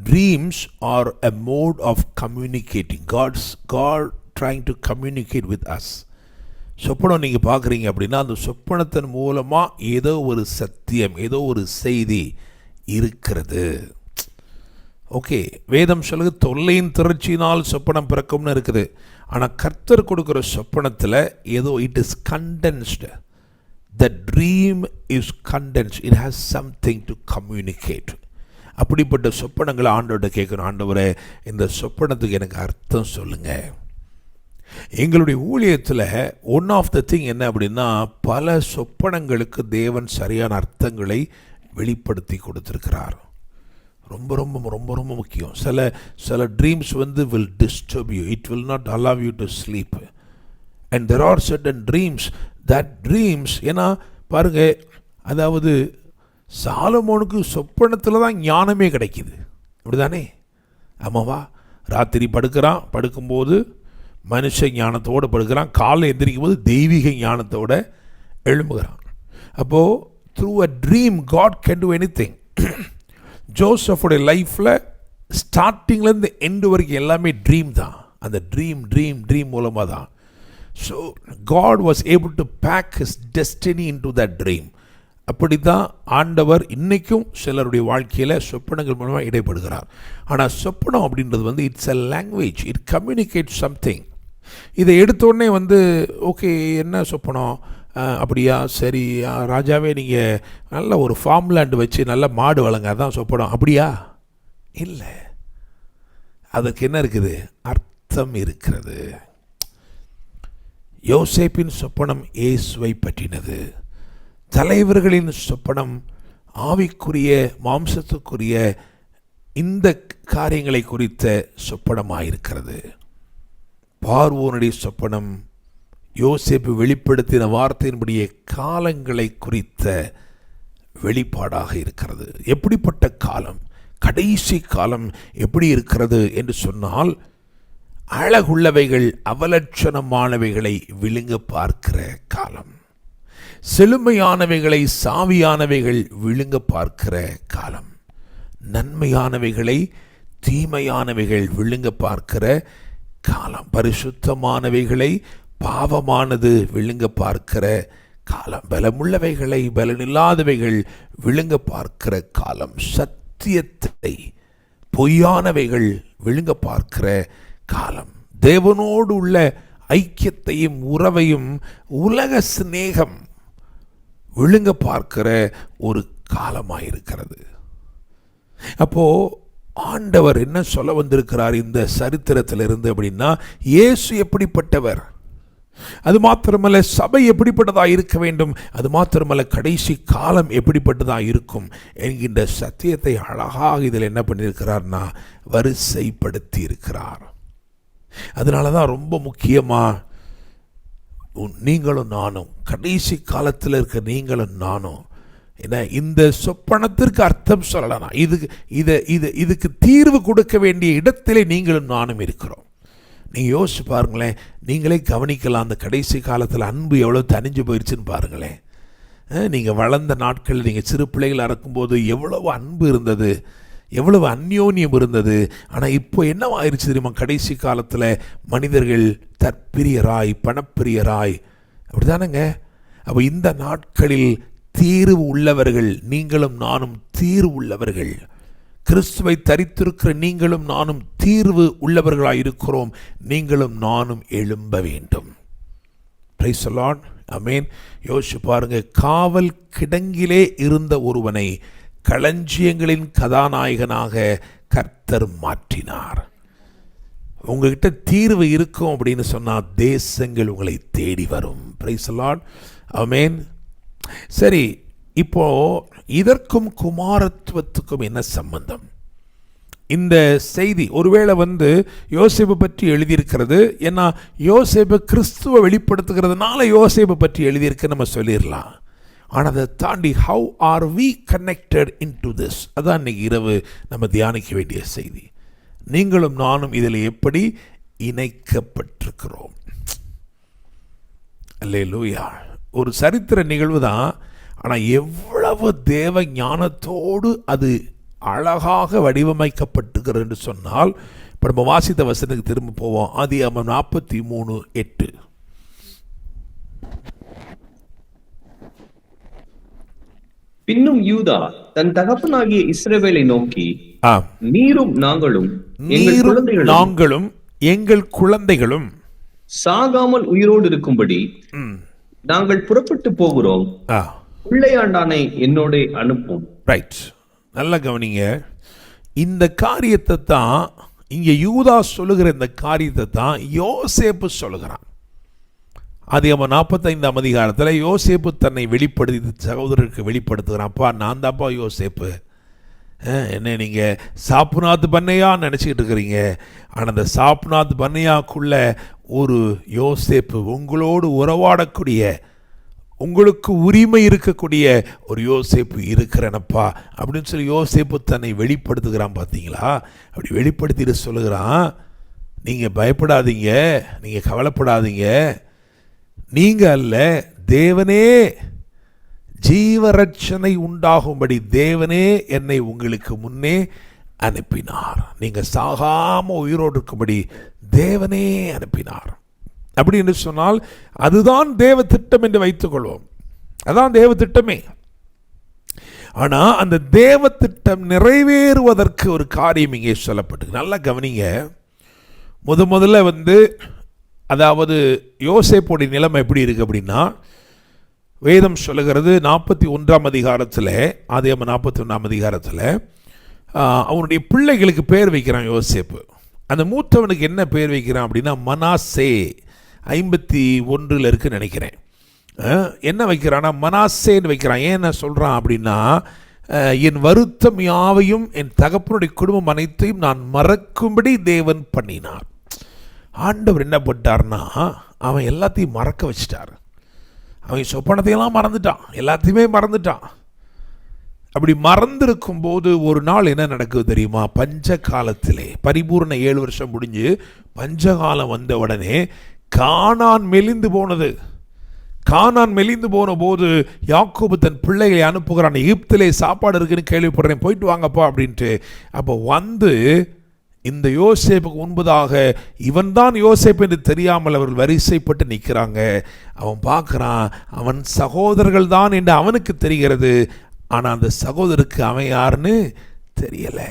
dreams are a mode of communicating. God trying to communicate with us. சொப்பனம் நீங்கள் பார்க்குறீங்க அப்படின்னா, அந்த சொப்பனத்தின் மூலமாக ஏதோ ஒரு சத்தியம், ஏதோ ஒரு செய்தி இருக்கிறது. ஓகே, வேதம் சொல்லுது தொல்லையின் திரட்சியினால் சொப்பனம் பிறக்கும்னு இருக்குது. ஆனால் கர்த்தர் கொடுக்குற சொப்பனத்தில் ஏதோ it is condensed. The dream is condensed. It has something to communicate. அப்படிப்பட்ட சொப்பனங்களை ஆண்டவர்கிட்ட கேட்கணும். ஆண்டவரே, இந்த சொப்பனத்துக்கு எனக்கு அர்த்தம் சொல்லுங்கள். எங்களுடைய ஊழியத்தில் ஒன் ஆஃப் த திங் என்ன அப்படின்னா, பல சொப்பனங்களுக்கு தேவன் சரியான அர்த்தங்களை வெளிப்படுத்தி கொடுத்துருக்கிறார். ரொம்ப ரொம்ப ரொம்ப ரொம்ப முக்கியம். சில dreams will disturb you. It will not allow you to sleep. And there are certain dreams ஏன்னா பாருங்க, அதாவது சாலமோனுக்கு சொப்பனத்தில் தான் ஞானமே கிடைக்குது, அப்படிதானே? ஆமாவா? ராத்திரி படுக்கும்போது மனுஷ ஞானத்தோடு படுக்கிறான், காலையில் எந்திரிக்கும் போது தெய்வீக ஞானத்தோடு எழும்புகிறான். அப்போது through a dream God can do anything. ஜோசஃபுடைய லைஃப்பில் ஸ்டார்டிங்லேருந்து எண்டு வரைக்கும் எல்லாமே ட்ரீம் தான். அந்த ட்ரீம் மூலமாக தான். So God was able to pack his destiny into that dream. அப்படி தான் ஆண்டவர் இன்றைக்கும் சிலருடைய வாழ்க்கையில் சொப்பனங்கள் மூலமாக இடைப்படுகிறார். ஆனால் சொப்பனம் அப்படின்றது it's a language. It communicate something. இதை எடுத்தோடனே ஓகே என்ன சொப்பனம், அப்படியா, சரி ராஜாவே, நீங்கள் நல்ல ஒரு ஃபார்ம் லேண்டு வச்சு நல்ல மாடு வளங்க, அதான் சொப்பனம், அப்படியா? இல்லை, அதுக்கு என்ன இருக்குது? அர்த்தம் இருக்கிறது. யோசேப்பின் சொப்பனம் இயேசுவை பற்றினது. தலைவர்களின் சொப்பனம் ஆவிக்குரிய மாம்சத்துக்குரிய இந்த காரியங்களை குறித்த சொப்பனமாயிருக்கிறது. பார்வோனுடைய சொப்பனம் யோசேப்பு வெளிப்படுத்தின வார்த்தையின்படியே காலங்களை குறித்த வெளிப்பாடாக இருக்கிறது. எப்படிப்பட்ட காலம், கடைசி காலம் எப்படி இருக்கிறது என்று சொன்னால், அழகுள்ளவைகள் அவலட்சணமானவைகளை விழுங்க பார்க்கிற காலம், செழுமையானவைகளை சாவியானவைகள் விழுங்க பார்க்கிற காலம், நன்மையானவைகளை தீமையானவைகள் விழுங்க பார்க்கிற காலம், பரிசுத்தமானவைகளை பாவமானது விழுங்க பார்க்கிற காலம், பலமுள்ளவைகளை பலனில்லாதவைகள் விழுங்க பார்க்கிற காலம், சத்தியத்தை பொய்யானவைகள் விழுங்க பார்க்கிற காலம். தேவனோடு உள்ள ஐக்கியத்தையும் உறவையும் உலக சிநேகம் விழுங்க பார்க்கிற ஒரு காலமாயிருக்கிறது. அப்போ ஆண்டவர் என்ன சொல்ல வந்திருக்கிறார் இந்த சரித்திரத்திலிருந்து அப்படின்னா, இயேசு எப்படிப்பட்டவர், அது மாத்திரமல்ல சபை எப்படிப்பட்டதாக இருக்க வேண்டும், அது மாத்திரமல்ல கடைசி காலம் எப்படிப்பட்டதாக இருக்கும் என்கின்ற சத்தியத்தை அழகாக இதில் என்ன பண்ணியிருக்கிறார்னா வரிசைப்படுத்தி இருக்கிறார். அதனால தான் ரொம்ப முக்கியமாக நீங்களும் நானும், கடைசி காலத்தில் இருக்க நீங்களும் நானும், ஏன்னா இந்த சொப்பனத்திற்கு அர்த்தம் சொல்லலாம், இதுக்கு தீர்வு கொடுக்க வேண்டிய இடத்திலே நீங்களும் நானும் இருக்கிறோம். நீங்கள் யோசிச்சு பாருங்களேன், நீங்களே கவனிக்கலாம். அந்த கடைசி காலத்தில் அன்பு எவ்வளோ தனிஞ்சு போயிடுச்சுன்னு பாருங்களேன். நீங்கள் வளர்ந்த நாட்களில் நீங்கள் சிறு பிள்ளைகளாக இருக்கும்போது எவ்வளவு அன்பு இருந்தது, எவ்வளவு அந்யோன்யம் இருந்தது. ஆனால் இப்போ என்னவாயிருச்சு தெரியுமா, கடைசி காலத்தில் மனிதர்கள் தற்பிரியராய் பணப்பிரியராய், அப்படிதானங்க. அப்போ இந்த நாட்களில் தீர்வு உள்ளவர்கள், நீங்களும் நானும் தீர்வு உள்ளவர்கள், கிறிஸ்துவை தரித்திருக்கிற நீங்களும் நானும் தீர்வு உள்ளவர்களாயிருக்கிறோம். நீங்களும் நானும் எழும்ப வேண்டும். Praise the Lord. ஆமென். யோசிச்சு பாருங்க, காவல் கிடங்கிலே இருந்த ஒருவனை களஞ்சியங்களின் கதாநாயகனாக கர்த்தர் மாற்றினார். உங்ககிட்ட தீர்வு இருக்கும் அப்படின்னு சொன்னால் தேசங்கள் உங்களை தேடி வரும். Praise the Lord. ஆமென். சரி, இப்போ இதற்கும் குமாரத்துவத்துக்கும் என்ன சம்பந்தம்? இந்த செய்தி ஒருவேளை யோசேப்பு பற்றி எழுதியிருக்கிறது, ஏன்னா யோசேப்பு கிறிஸ்துவை வெளிப்படுத்துகிறதுனால யோசேப்பு பற்றி எழுதியிருக்கு நம்ம சொல்லிடலாம். ஆனால் அதை தாண்டி how are we connected into this, அதான் இன்னைக்கு இரவு நம்ம தியானிக்க வேண்டிய செய்தி. நீங்களும் நானும் இதில் எப்படி இணைக்கப்பட்டிருக்கிறோம். அல்லேலூயா. ஒரு சரித்திர நிகழ்வு தான், ஆனால் எவ்வளவு தேவ ஞானத்தோடு அது அழகாக வடிவமைக்கப்பட்டுகிறது என்று சொன்னால், இப்போ நம்ம வாசித்த வசனத்துக்கு திரும்ப போவோம். ஆதியாகமம் 43:8. பின்னும் யூதா தன் தகப்பனாகிய இஸ்ரவேலை நோக்கி, நீரும் நாங்களும் எங்கள் குழந்தைகளும் சாகாமல் உயிரோடு இருக்கும்படி நாங்கள் புறப்பட்டு போகிறோம், பிள்ளையாண்டானை என்னோட அனுப்பும். ரைட், நல்லா கவனிங்க. இந்த காரியத்தை தான் இங்கே யூதா சொல்லுகிற இந்த காரியத்தை தான் யோசேப்பு சொல்லுகிறான். ஆதியாகமம் 45ஆம் அதிகாரத்தில் யோசேப்பு தன்னை வெளிப்படுத்தி சகோதரருக்கு வெளிப்படுத்துகிறான். அப்பா, நான் தான்ப்பா யோசேப்பு. என்ன நீங்கள் சாப்புநாத் பண்ணையா நினச்சிக்கிட்டு இருக்கிறீங்க, ஆனால் அந்த சாப்புநாத் பண்ணையாக்குள்ள ஒரு யோசேப்பு, உங்களோடு உறவாடக்கூடிய, உங்களுக்கு உரிமை இருக்கக்கூடிய ஒரு யோசேப்பு இருக்கிறனப்பா அப்படின்னு சொல்லி யோசேப்பு தன்னை வெளிப்படுத்துகிறான். பார்த்தீங்களா? அப்படி வெளிப்படுத்திட்டு சொல்லுகிறான், நீங்கள் பயப்படாதீங்க, நீங்கள் கவலைப்படாதீங்க, நீங்கள் அல்ல, தேவனே ஜீவரட்சனை உண்டாகும்படி தேவனே என்னை உங்களுக்கு முன்னே அனுப்பினார். நீங்கள் சாகாமல் உயிரோடு இருக்கும்படி தேவனே அனுப்பினார். அப்படி என்று சொன்னால் அதுதான் தேவ திட்டம் என்று வைத்துக்கொள்வோம். அதான் தேவ திட்டமே. ஆனால் அந்த தேவ திட்டம் நிறைவேறுவதற்கு ஒரு காரியம் இங்கே சொல்லப்பட்டு, நல்லா கவனிங்க. முதல்ல அதாவது யோசேப்புடைய நிலைமை எப்படி இருக்கு அப்படின்னா, வேதம் சொல்லுகிறது 41ஆம் அதிகாரத்தில், ஆதியாகமம் 41ஆம் அதிகாரத்தில் அவனுடைய பிள்ளைகளுக்கு பேர் வைக்கிறான் யோசேப்பு. அந்த மூத்தவனுக்கு என்ன பேர் வைக்கிறான் அப்படின்னா மனாசே. 51 இருக்குன்னு நினைக்கிறேன். என்ன வைக்கிறான்னா மனாசேன்னு வைக்கிறான். ஏன் என்ன சொல்கிறான் அப்படின்னா, என் வருத்தம் யாவையும் என் தகப்பனுடைய குடும்பம் அனைத்தையும் நான் மறக்கும்படி தேவன் பண்ணினார். ஆண்டவர் என்ன பண்ணிட்டார்னா, அவன் எல்லாத்தையும் மறக்க வச்சிட்டார். அவன் சொப்பனத்தையெல்லாம் மறந்துட்டான், எல்லாத்தையுமே மறந்துட்டான். அப்படி மறந்திருக்கும் போது ஒரு நாள் என்ன நடக்குது தெரியுமா? பஞ்ச காலத்திலே பரிபூர்ண 7 வருஷம் முடிஞ்சு பஞ்சகாலம் வந்த உடனே கானான் மெலிந்து போனது. கானான் மெலிந்து போன போது யாக்கோபு தன் பிள்ளைகளை அனுப்புகிறான். எகிப்திலே சாப்பாடு இருக்குன்னு கேள்விப்படுறேன், போயிட்டு வாங்கப்பா அப்படின்ட்டு. அப்போ இந்த யோசேப்புக்கு முன்பதாக இவன் தான் யோசேப்பு என்று தெரியாமல் அவர்கள் வரிசைப்பட்டு நிற்கிறாங்க. அவன் பார்க்குறான், அவன் சகோதரர்கள் தான் என்று அவனுக்கு தெரிகிறது. ஆனால் அந்த சகோதரருக்கு அவன் யாருன்னு தெரியலை.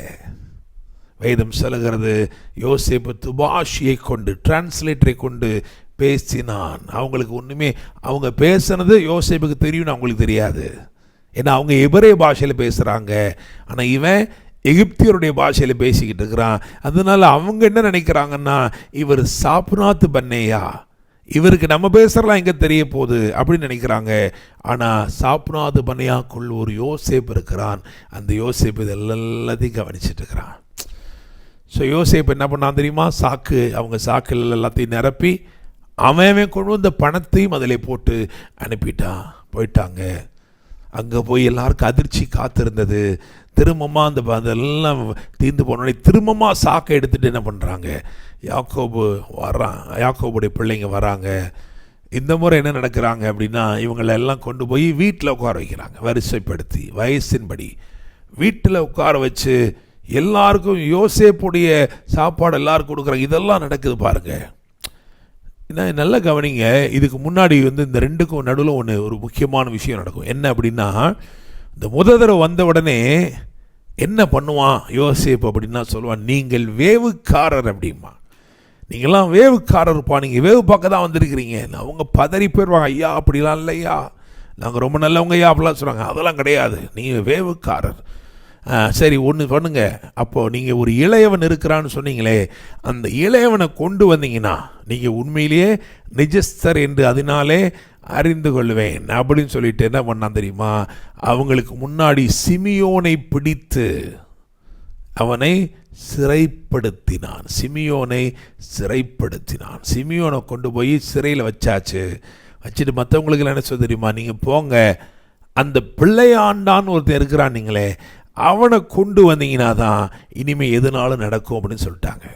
வேதம் சொல்லுகிறது, யோசேப்பு துபாஷியை கொண்டு, டிரான்ஸ்லேட்டரை கொண்டு பேசினான். அவங்களுக்கு ஒன்றுமே, அவங்க பேசுனது யோசேப்புக்கு தெரியும்னு அவங்களுக்கு தெரியாது. ஏன்னா அவங்க எபிரேய பாஷையில் பேசுகிறாங்க, ஆனால் இவன் எகிப்தியருடைய பாஷையில் பேசிக்கிட்டு இருக்கிறான். அதனால அவங்க என்ன நினைக்கிறாங்கன்னா, இவர் சாப்நாத் பன்னேயா, இவருக்கு நம்ம பேசுகிறலாம் எங்கே தெரிய போகுது அப்படின்னு நினைக்கிறாங்க. ஆனால் சாப்நாத் பன்னேயாக்குள் ஒரு யோசேப்பு இருக்கிறான். அந்த யோசேப்பு இது எல்லாத்தையும் கவனிச்சிட்டு இருக்கிறான். ஸோ யோசேப்பு என்ன பண்ணான் தெரியுமா? அவங்க சாக்கில் எல்லாத்தையும் நிரப்பி அவன் கொண்டு வந்த பணத்தையும் அதில் போட்டு போயிட்டாங்க. அங்கே போய் எல்லாருக்கும் அதிர்ச்சி காத்திருந்தது. திரும்பமாக அதெல்லாம் தீர்ந்து போனோடனே திரும்பமாக சாக்கை எடுத்துகிட்டு என்ன பண்ணுறாங்க, யாக்கோபுடைய பிள்ளைங்க வராங்க. இந்த முறை என்ன நடக்கிறாங்க அப்படின்னா, இவங்களெல்லாம் கொண்டு போய் வீட்டில் உட்கார வைக்கிறாங்க. வரிசைப்படுத்தி வயசின்படி வீட்டில் உட்கார வச்சு எல்லாருக்கும் யோசேப்புடைய சாப்பாடு எல்லாருக்கும் கொடுக்குறாங்க. இதெல்லாம் நடக்குது பாருங்கள். நல்லா கவனிங்க. இதுக்கு முன்னாடி இந்த ரெண்டுக்கும் நடுவில் ஒரு முக்கியமான விஷயம் நடக்கும். என்ன அப்படின்னா, இந்த முதல் தடவை வந்த உடனே என்ன பண்ணுவான் யோசேப்பு அப்படின்னா சொல்லுவான், நீங்கள் வேவுக்காரர் அப்படிமா. நீங்கள்லாம் வேவுக்காரர்ப்பா, நீங்கள் வேவு பார்க்க தான் வந்திருக்கிறீங்க. அவங்க பதறி போயிடுவாங்க, ஐயா அப்படிலாம் இல்லையா, நாங்கள் ரொம்ப நல்லவங்க ஐயா அப்படிலாம் சொல்கிறாங்க. அதெல்லாம் கிடையாது, நீங்கள் வேவுக்காரர். சரி, ஒன்று பண்ணுங்க, அப்போது நீங்கள் ஒரு இளையவன் இருக்கிறான்னு சொன்னீங்களே, அந்த இளையவனை கொண்டு வந்தீங்கன்னா நீங்கள் உண்மையிலேயே நிஜஸ்தர் என்று அதனாலே அறிந்து கொள்வேன் அப்படின்னு சொல்லிட்டு என்ன பண்ணான் தெரியுமா? அவங்களுக்கு முன்னாடி சிமியோனை பிடித்து அவனை சிறைப்படுத்தினான். சிமியோனை கொண்டு போய் சிறையில் வச்சுட்டு மற்றவங்களுக்கு என்ன சொல்ல தெரியுமா? நீங்கள் போங்க, அந்த பிள்ளையாண்டான்னு ஒருத்தர் இருக்கிறான் நீங்களே, அவனை கொண்டு வந்தீங்கன்னா தான் இனிமேல் எதுனாலும் நடக்கும் அப்படின்னு சொல்லிட்டாங்க.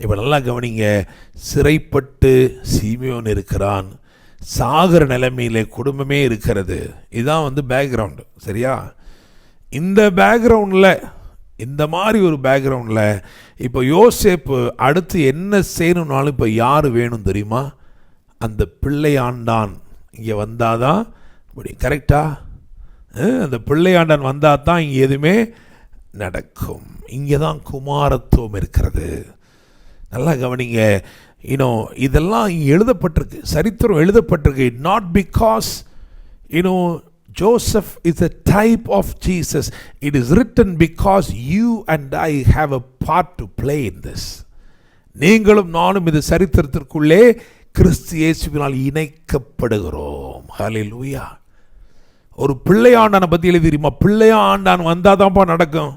இப்போ நல்லா கவனிங்க. சிறைப்பட்டு சிமியோன் இருக்கிறான், சாகர நிலைமையிலே குடும்பமே இருக்கிறது. இதுதான் பேக்ரவுண்டு. சரியா? இந்த பேக்ரவுண்டில், இந்த மாதிரி ஒரு பேக்ரவுண்டில் இப்போ யோசேப்பு அடுத்து என்ன செய்யணும்னாலும் இப்போ யார் வேணும் தெரியுமா? அந்த பிள்ளையாண்டான் இங்கே வந்தாதான் முடியும். கரெக்டா? அந்த பிள்ளையாண்டான் வந்தால் தான் இங்கே எதுவுமே நடக்கும். இங்கே தான் குமாரத்துவம் இருக்கிறது. நல்லா கவனிங்க. இதெல்லாம் இங்கே எழுதப்பட்டிருக்கு, சரித்திரம் எழுதப்பட்டிருக்கு. Not because Joseph is a type of Jesus. It is written because you and I have a part to play in this. நீங்களும் நானும் இது சரித்திரத்திற்குள்ளே கிறிஸ்து இயேசுவினால் இணைக்கப்படுகிறோம். ஹல்லேலூயா. ஒரு பிள்ளையாண்டானை பற்றி எழுதி தெரியுமா? பிள்ளையாண்டான் வந்தால் தான்ப்பா நடக்கும்.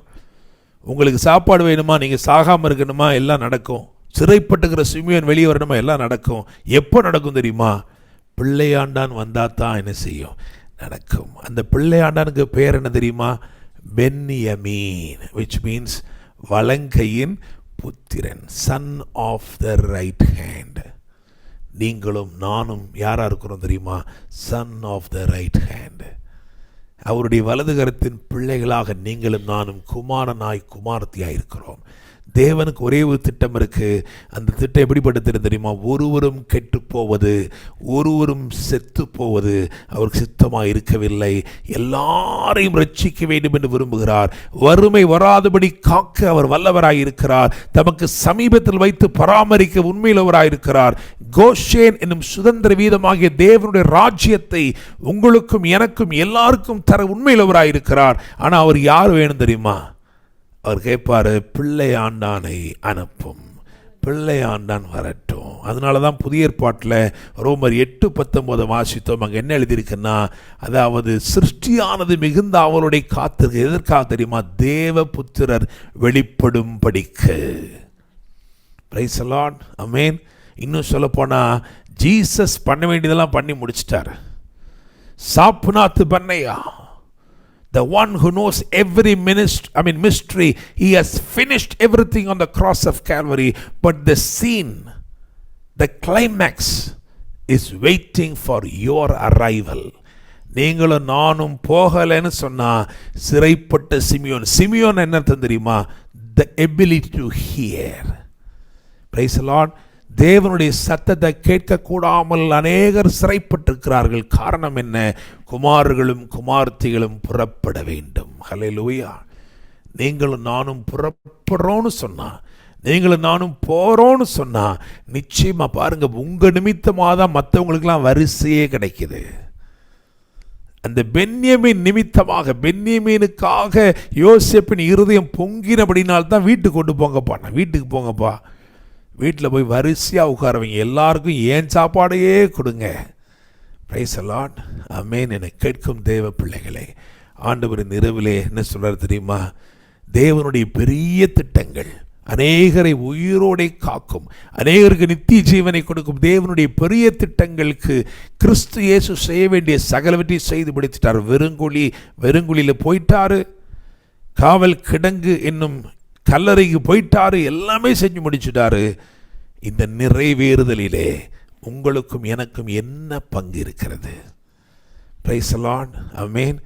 உங்களுக்கு சாப்பாடு வேணுமா, நீங்கள் சாகாமல் இருக்கணுமா, எல்லாம் நடக்கும். சிறைப்பட்டுக்கிற சிமியோன் வெளியே வரணுமா, எல்லாம் நடக்கும். எப்போ நடக்கும் தெரியுமா? பிள்ளையாண்டான் வந்தால் தான் என்ன செய்யும், நடக்கும். அந்த பிள்ளையாண்டானுக்கு பேர் என்ன தெரியுமா? பென்யமீன், which means வலங்கையின் புத்திரன், son of the right hand. நீங்களும் நானும் யாராக இருக்கிறோம் தெரியுமா? Son of the right hand. அவருடைய வலது கரத்தின் பிள்ளைகளாக நீங்களும் நானும் குமாரனாய் குமாரத்தியாய் இருக்கிறோம். தேவனுக்கு ஒரே ஒரு திட்டம் இருக்கு. அந்த திட்டம் எப்படிப்பட்டது தெரியுமா? ஒருவரும் கெட்டு போவது, ஒருவரும் செத்து போவது அவருக்கு சித்தமாக இருக்கவில்லை. எல்லாரையும் ரட்சிக்க வேண்டும் என்று விரும்புகிறார். வறுமை வராதபடி காக்க அவர் வல்லவராய் இருக்கிறார். தமக்கு சமீபத்தில் வைத்து பராமரிக்க உண்மையுள்ளவராய் இருக்கிறார். கோஷேன் என்னும் சுதந்திர வீதமாகிய தேவனுடைய ராஜ்யத்தை உங்களுக்கும் எனக்கும் எல்லாருக்கும் தர உண்மையுள்ளவராய் இருக்கிறார். ஆனால் அவர் யார் வேணும் தெரியுமா? அவர் கேட்பார், பிள்ளையாண்டானை அனுப்பும், பிள்ளையாண்டான் வரட்டும். அதனால தான் புதிய ஏற்பாட்டில் ரோமர் 8:19 வாசித்தோம். அங்கே என்ன எழுதியிருக்குன்னா, அதாவது சிருஷ்டியானது மிகுந்த அவளுடைய காத்திருக்கு. எதற்காக தெரியுமா? தேவ புத்திரர் வெளிப்படும் படிக்கு. Praise the Lord. ஆமென். இன்னும் சொல்ல போனால் ஜீசஸ் பண்ண வேண்டியதெல்லாம் பண்ணி முடிச்சிட்டார். சாப்நாத் பன்னேயா, the one who knows every mystery, he has finished everything on the cross of Calvary. But the scene, the climax is waiting for your arrival. நீங்களும் நானும் போகலைன்னு சொன்னா, சிறைப்பட்ட சிமியோன் என்ன தெரியுமா? The ability to hear. Praise the Lord. தேவனுடைய சத்தத்தை கேட்கக்கூடாமல் அநேகர் சிறைப்பட்டிருக்கிறார்கள். காரணம் என்ன? குமாரர்களும் குமார்த்திகளும் புறப்பட வேண்டும். ஹல்லேலூயா. நீங்களும் நானும் புறப்படுறோன்னு சொன்னா, நீங்களும் நானும் போகிறோன்னு சொன்னா, நிச்சயமா பாருங்க, உங்க நிமித்தமாக தான் மற்றவங்களுக்கெல்லாம் வரிசையே கிடைக்குது. அந்த பென்யமீன் நிமித்தமாக, பென்யமீனுக்காக யோசேப்பின் இருதயம் பொங்கினபடினால்தான் வீட்டுக்கு கொண்டு போங்கப்பா, நான் வீட்டுக்கு போங்கப்பா, வீட்டில் போய் வரிசையாக உட்காரவங்க, எல்லாருக்கும் ஏன் சாப்பாடையே கொடுங்க. Praise the Lord. ஆமென். என கேட்கும் தேவ பிள்ளைகளே, ஆண்டவரின் இரவிலே என்ன சொல்றார் தெரியுமா? தேவனுடைய பெரிய திட்டங்கள் அநேகரை உயிரோடே காக்கும், அநேகருக்கு நித்திய ஜீவனை கொடுக்கும் தேவனுடைய பெரிய திட்டங்களுக்கு கிறிஸ்து இயேசு செய்ய வேண்டிய சகலவற்றையும் செய்து முடித்துட்டார். வெறுங்குழியில் போயிட்டாரு, காவல் கிடங்கு என்னும் கல்லறைக்கு போயிட்டாரு, எல்லாமே செஞ்சு முடிச்சுட்டாரு. இந்த நிறைவேறுதலிலே உங்களுக்கும் எனக்கும் என்ன பங்கு இருக்கிறது? Praise the Lord. ஆமென்.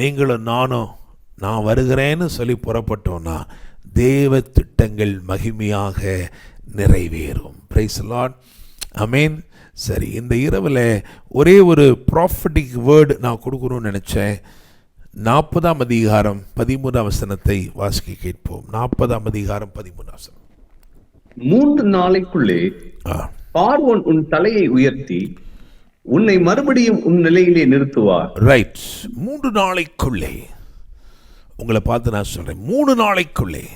நீங்களும் நானும் நான் வருகிறேன்னு சொல்லி புறப்பட்டோன்னா தேவ திட்டங்கள் மகிமையாக நிறைவேறும். Praise the Lord. ஆமென். சரி, இந்த இரவில் ஒரே ஒரு ப்ராஃபட்டிக் வேர்டு நான் கொடுக்கணும்னு நினச்சேன். 40ஆம் அதிகாரம் 13ஆம் வசனத்தை வாசிக்க கேட்போம். 40ஆம் அதிகாரம் 13ஆம் வசனம். 3 நாளைக்குள்ளே பார்வோன் உன் தலையை உயர்த்தி உன்னை மறுபடியும் உன் நிலையிலே நிறுத்துவார். ரைட். 3 நாளைக்குள்ளே, உங்களை பார்த்து நான் சொல்றேன், 3 நாளைக்குள்ளே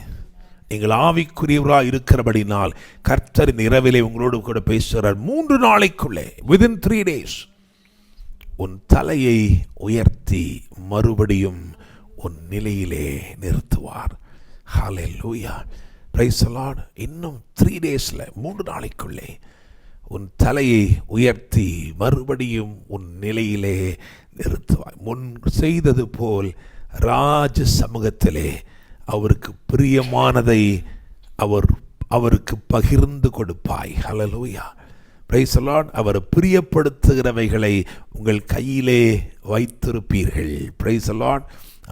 நீங்கள் ஆவிக்குரியவராக இருக்கிறபடினால் கர்த்தர் இந்த இரவிலே உங்களோடு கூட பேசுகிறார். 3 நாளைக்குள்ளே, within 3 days, உன் தலையை உயர்த்தி மறுபடியும் உன் நிலையிலே நிறுத்துவார். ஹல்லேலூயா. Price the Lord. இன்னும் 3 daysல, 3 நாளைக்குள்ளே உன் தலையை உயர்த்தி மறுபடியும் உன் நிலையிலே நிறுத்துவார். முன் செய்தது போல் ராஜ சமூகத்திலே அவருக்கு பிரியமானதை அவருக்கு பகிர்ந்து கொடுப்பாய். ஹல்லேலூயா. Price the Lord. அவர் பிரியப்படுத்துகிறவைகளை உங்கள் கையிலே வைத்திருப்பீர்கள். Price the Lord.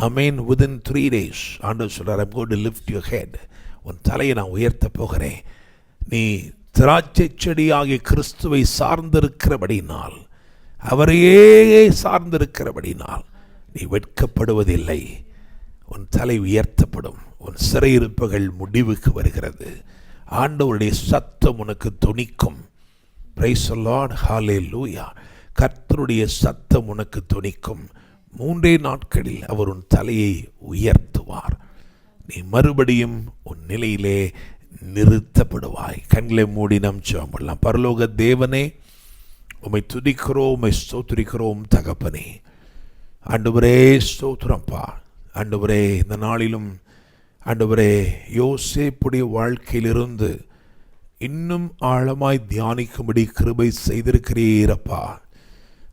Amen. within 3 days ஆண்டவர் சொல்றார், I'm going to lift your head. உன் தலையை நான் உயர்த்த போகிறேன். நீ திராட்சை செடியாகிய கிறிஸ்துவை சார்ந்திருக்கிறபடினால், அவரையே சார்ந்திருக்கிறபடினால் நீ வெட்கப்படுவதில்லை. உன் தலை உயர்த்தப்படும். உன் சிறையிருப்புகள் முடிவுக்கு வருகிறது. ஆண்டவருடைய சத்தம் உனக்கு துணிக்கும். Price the Lord. ஹல்லேலூயா. கர்த்தருடைய சத்தம் உனக்கு துணிக்கும். 3 நாட்களில் அவர் உன் தலையை உயர்த்துவார். நீ மறுபடியும் உன் நிலையிலே நிறுத்தப்படுவாய். கண்களை மூடி நாம் ஜெபம் பண்ணலாம். பரலோக தேவனே, உம்மை துதிக்கிறோம், உம்மை ஸ்தோத்திரிக்கிறோம் தகப்பனே. ஆண்டவரே ஸ்தோத்திரப்பா. ஆண்டவரே, இந்த நாளிலும் ஆண்டவரே யோசேப்புடைய வாழ்க்கையிலிருந்து இன்னும் ஆழமாய் தியானிக்கும்படி கிருபை செய்திருக்கிறீரப்பா.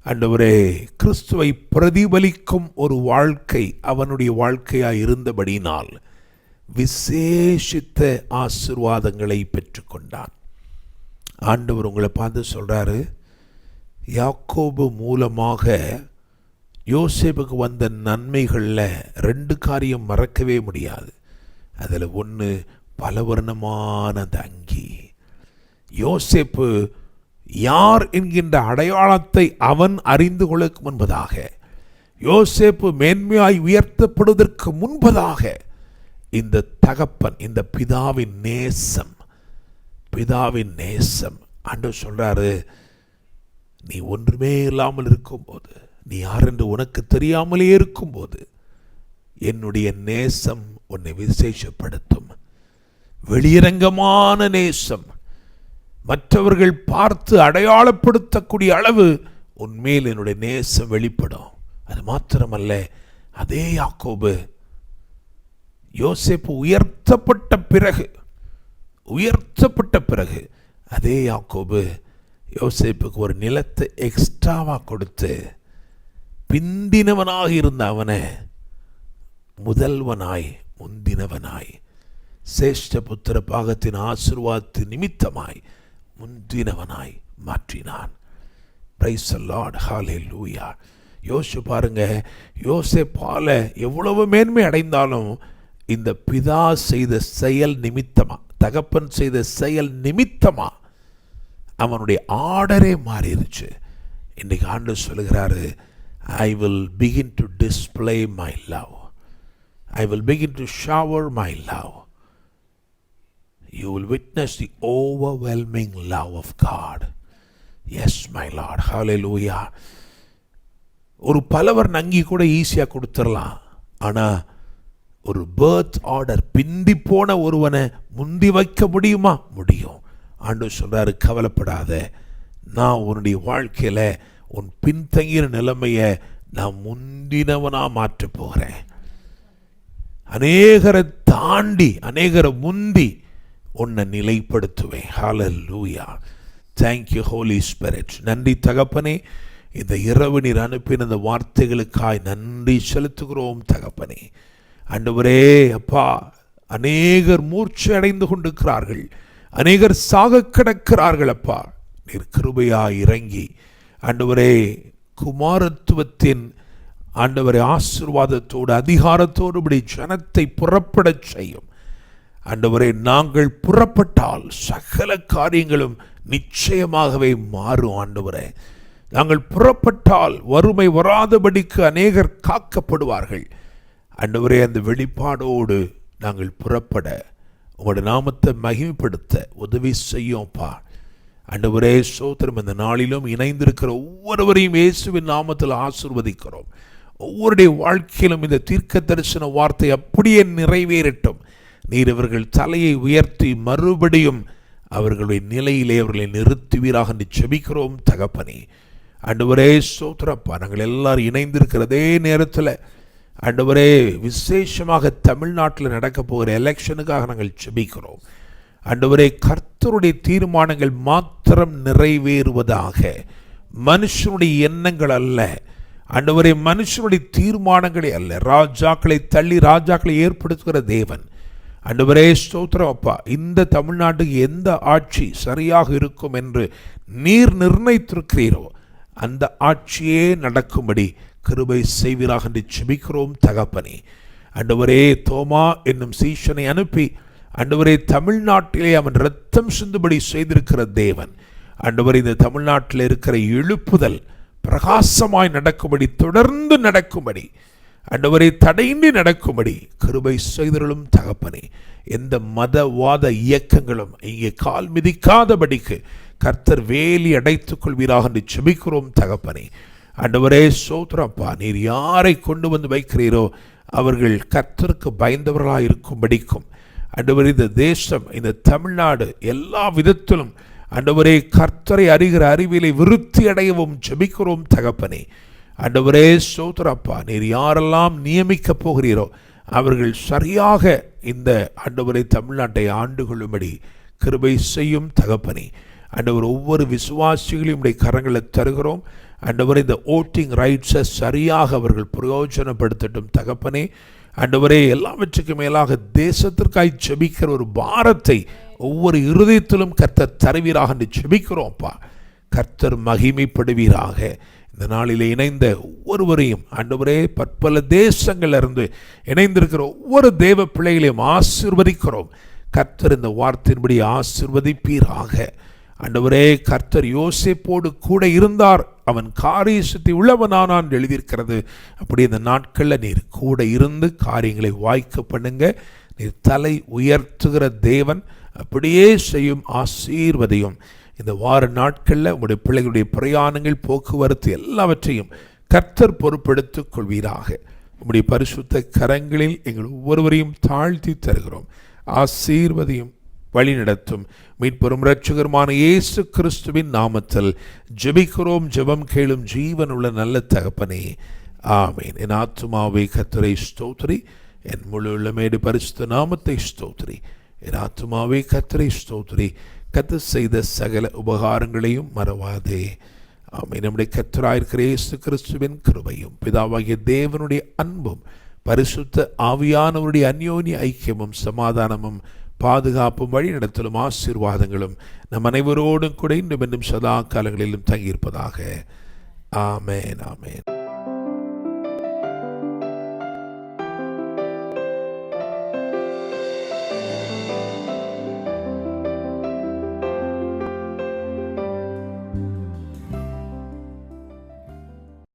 ஆண்டவரே, கிறிஸ்துவை பிரதிபலிக்கும் ஒரு வாழ்க்கை அவனுடைய வாழ்க்கையாய் இருந்தபடினால் விசேஷித்த ஆசீர்வாதங்களை பெற்றுக்கொண்டான். ஆண்டவர் உங்களை பார்த்து சொல்றாரு, யாக்கோபு மூலமாக யோசேப்புக்கு வந்த நன்மைகளில் 2 காரியம் மறக்கவே முடியாது. அதில் ஒன்று பலவர்ணமான அந்த அங்கி. யோசேப்பு யார் என்கின்ற அடையாளத்தை அவன் அறிந்து கொள்ளும் முன்பதாக, யோசேப்பு மேன்மையாய் உயர்த்தப்படுவதற்கு முன்பதாக, இந்த தகப்பன், இந்த பிதாவின் நேசம் ஆண்டவர் சொல்றாரு, நீ ஒன்றுமே இல்லாமல் இருக்கும்போது, நீ யார் என்று உனக்கு தெரியாமலே இருக்கும்போது என்னுடைய நேசம் உன்னை விசேஷப்படுத்தும். வெளியரங்கமான நேசம், மற்றவர்கள் பார்த்து அடையாளப்படுத்தக்கூடிய அளவு உன்மேல் என்னுடைய நேசம் வெளிப்படும். அது மாத்திரமல்ல, அதே யாக்கோபு யோசேப்பு உயர்த்தப்பட்ட பிறகு அதே யாக்கோபு யோசேப்புக்கு ஒரு நிலத்தை எக்ஸ்ட்ராவாக கொடுத்து பிந்தினவனாக இருந்த அவனை முந்தினவனாய் சேஷ்ட புத்திர பாகத்தின் ஆசீர்வாதத்தின் நிமித்தமாய் முந்தினவனாய் மாற்றினான். Praise the Lord. ஹல்லேலூயா. யோசிச்சு பாருங்க, யோசேப்பால எவ்வளவு மேன்மை அடைந்தாலும் இந்த பிதா செய்த செயல் நிமித்தமா, தகப்பன் செய்த செயல் நிமித்தமா அவனுடைய ஆர்டரே மாறிடுச்சு. இன்றைக்கு ஆண்டவர் சொல்லுகிறாரு, I will begin to display my love. I will begin to shower my love. You will witness the overwhelming love of God. Yes, my Lord. Hallelujah. ஒரு பலவர் நங்கி கூட ஈஸியாக கொடுத்துடலாம். ஆனால் ஒரு பர்த் ஆர்டர் பிந்தி போன ஒருவனை முந்தி வைக்க முடியுமா? முடியும். ஆண்டவர் சொல்றாரு, கவலைப்படாத, நான் உன்னுடைய வாழ்க்கையில் உன் பின்தங்கிற நிலைமையை நான் முந்தினவனா மாற்ற போகிறேன். அநேகரை தாண்டி அநேகரை முந்தி உன்னை நிலைப்படுத்துவேன். ஹல்லேலூயா. Thank you, Holy Spirit. நன்றி தகப்பனே, இந்த இரவு நீர் அனுப்பின இந்த வார்த்தைகளுக்காய் நன்றி செலுத்துகிறோம் தகப்பனே. ஆண்டவரே அப்பா, அநேகர் மூர்ச்சை அடைந்து கொண்டிருக்கிறார்கள், அநேகர் சாக கிடக்கிறார்கள். அப்பா, நீர் கிருபையாய் இறங்கி ஆண்டவரே குமாரத்துவத்தின் ஆண்டவரே ஆசீர்வாதத்தோடு அதிகாரத்தோடு இப்படி ஜனத்தை புறப்படச் செய்யும். ஆண்டவரே, நாங்கள் புறப்பட்டால் சகல காரியங்களும் நிச்சயமாகவே மாறும். ஆண்டவரே, நாங்கள் புறப்பட்டால் வறுமை வராதபடிக்கு அநேகர் காக்கப்படுவார்கள். ஆண்டவரே, அந்த வெளிப்பாடோடு நாங்கள் புறப்பட உங்களுடைய நாமத்தை மகிமைப்படுத்த உதவி செய்யும்ப்பா. ஆண்டவரே ஸ்தோத்திரம். இந்த நாளிலும் இணைந்திருக்கிற ஒவ்வொருவரையும் இயேசுவின் நாமத்தில் ஆசீர்வதிக்கிறோம். ஒவ்வொருடைய வாழ்க்கையிலும் இந்த தீர்க்க தரிசன வார்த்தை அப்படியே நிறைவேறட்டும். நீர் இவர்கள் தலையை உயர்த்தி மறுபடியும் அவர்களுடைய நிலையிலே அவர்களை நிறுத்துவீராக என்று ஜெபிக்கிறோம் தகப்பனே. ஆண்டவரே ஸ்தோத்திரப்பா, நாங்கள் எல்லாரும் இணைந்திருக்கிறதே நேரத்தில் ஆண்டவரே விசேஷமாக தமிழ்நாட்டில் நடக்க போகிற எலெக்ஷனுக்காக நாங்கள் ஜெபிக்கிறோம். ஆண்டவரே, கர்த்தருடைய தீர்மானங்கள் மாத்திரம் நிறைவேறுவதாக, மனுஷனுடைய எண்ணங்கள் அல்ல. ஆண்டவரே, மனுஷனுடைய தீர்மானங்களே அல்ல. ராஜாக்களை தள்ளி ராஜாக்களை ஏற்படுத்துகிற தேவன். ஆண்டவரே ஸ்தோத்திரம் அப்பா, இந்த தமிழ்நாட்டுக்கு எந்த ஆட்சி சரியாக இருக்கும் என்று நீர் நிர்ணயித்திருக்கிறீரோ அந்த ஆட்சியே நடக்கும்படி கிருபை செய்வீராக என்று ஜெபிக்கிறோம் தகப்பனே. ஆண்டவரே, தோமா என்னும் சீஷனை அனுப்பி ஆண்டவரே தமிழ்நாட்டிலே அவன் இரத்தம் சிந்துபடி செய்திருக்கிற தேவன். ஆண்டவரே, இந்த தமிழ்நாட்டில் இருக்கிற எழுப்புதல் பிரகாசமாய் நடக்கும்படி, தொடர்ந்து நடக்கும்படி, ஆண்டவரே தடையின்றி நடக்கும்படி கிருபை செய்தருளும் தகப்பனே. எந்த மதவாத இயக்கங்களும் இங்கே கால் மிதிக்காதபடிக்கு கர்த்தர் வேலி அடைத்துக் கொள்வீராக என்று ஜெபிக்கிறோம் தகப்பனே. ஆண்டவரே ஸ்தோத்திரப்பா, நீர் யாரை கொண்டு வந்து வைக்கிறீரோ அவர்கள் கர்த்தருக்கு பயந்தவர்களாக இருக்கும்படிக்கும் ஆண்டவரே இந்த தேசம், இந்த தமிழ்நாடு எல்லா விதத்திலும் ஆண்டவரே கர்த்தரை அறிகிற அறிவிலை விருத்தி அடையவும் ஜெபிக்கிறோம் தகப்பனே. ஆண்டவரே ஸ்தோத்திரப்பா, நீர் யாரெல்லாம் நியமிக்க போகிறீரோ அவர்கள் சரியாக இந்த ஆண்டவரை தமிழ்நாட்டை ஆண்டு கொள்ளும்படி கிருபை செய்யும் தகப்பனே. ஆண்டவர், ஒவ்வொரு விசுவாசிகளையும் உடைய கரங்களை தருகிறோம். ஆண்டவரே, இந்த ஓட்டிங் ரைட்ஸை சரியாக அவர்கள் பிரயோஜனப்படுத்தட்டும் தகப்பனே. ஆண்டவரே, எல்லாவற்றுக்கும் மேலாக தேசத்திற்காய் ஜெபிக்கிற ஒரு பாரத்தை ஒவ்வொரு இருதயத்திலும் கர்த்தர் தருவீராக என்று ஜெபிக்கிறோம்ப்பா. கர்த்தர் மகிமைப்படுவீராக. இந்த நாளில் இணைந்த ஒவ்வொருவரையும் ஆண்டவரே பற்பல தேசங்களிலிருந்து இணைந்திருக்கிற ஒவ்வொரு தேவ பிள்ளைகளையும் ஆசீர்வதிக்கிறோம். கர்த்தர் இந்த வார்த்தையின்படி ஆசீர்வதிப்பீராக. ஆண்டவரே, கர்த்தர் யோசேப்போடு கூட இருந்தார், அவன் காரியசித்தி உள்ளவனானான் எழுதியிருக்கிறது. அப்படி இந்த நாட்களில் நீர் கூட இருந்து காரியங்களை வாய்க்க பண்ணுங்க. நீர் தலை உயர்த்துகிற தேவன், அப்படியே செய்யும். ஆசீர்வதியும். இந்த வார நாட்களில் உங்களுடைய பிள்ளைகளுடைய பிரயாணங்கள், போக்குவரத்து எல்லாவற்றையும் கர்த்தர் பொறுப்பெடுத்துக் கொள்வீராக. உங்களுடைய பரிசுத்த கரங்களில் எங்கள் ஒவ்வொருவரையும் தாழ்த்தி தருகிறோம். ஆசீர்வதியும், வழி நடத்தும். மீட்பெரும் இரட்சகருமான இயேசு கிறிஸ்துவின் நாமத்தில் ஜெபிக்கிறோம். ஜெபம் கேளும் ஜீவனுள்ள நல்ல தகப்பனே, ஆமேன். என் ஆத்துமாவை கர்த்தரை ஸ்தோத்திரி, என் முழு உள்ளமேடு பரிசுத்த நாமத்தை ஸ்தோத்திரி. என் ஆத்துமாவை கர்த்தரை ஸ்தோத்திரி, கர்த்தர் செய்த சகல உபகாரங்களையும் மறவாதே. ஆமேன். நம்முடைய கர்த்தராயிருக்கிற இயேசு கிறிஸ்துவின் கிருபையும் பிதாவாகிய தேவனுடைய அன்பும் பரிசுத்த ஆவியானவருடைய அந்யோன்ய ஐக்கியமும் சமாதானமும் பாதுகாப்பும் வழி நடத்தலும் ஆசீர்வாதங்களும் நம் அனைவரோடும் கூட இன்னும் சதா காலங்களிலும் தங்கியிருப்பதாக. ஆமேன், ஆமேன்.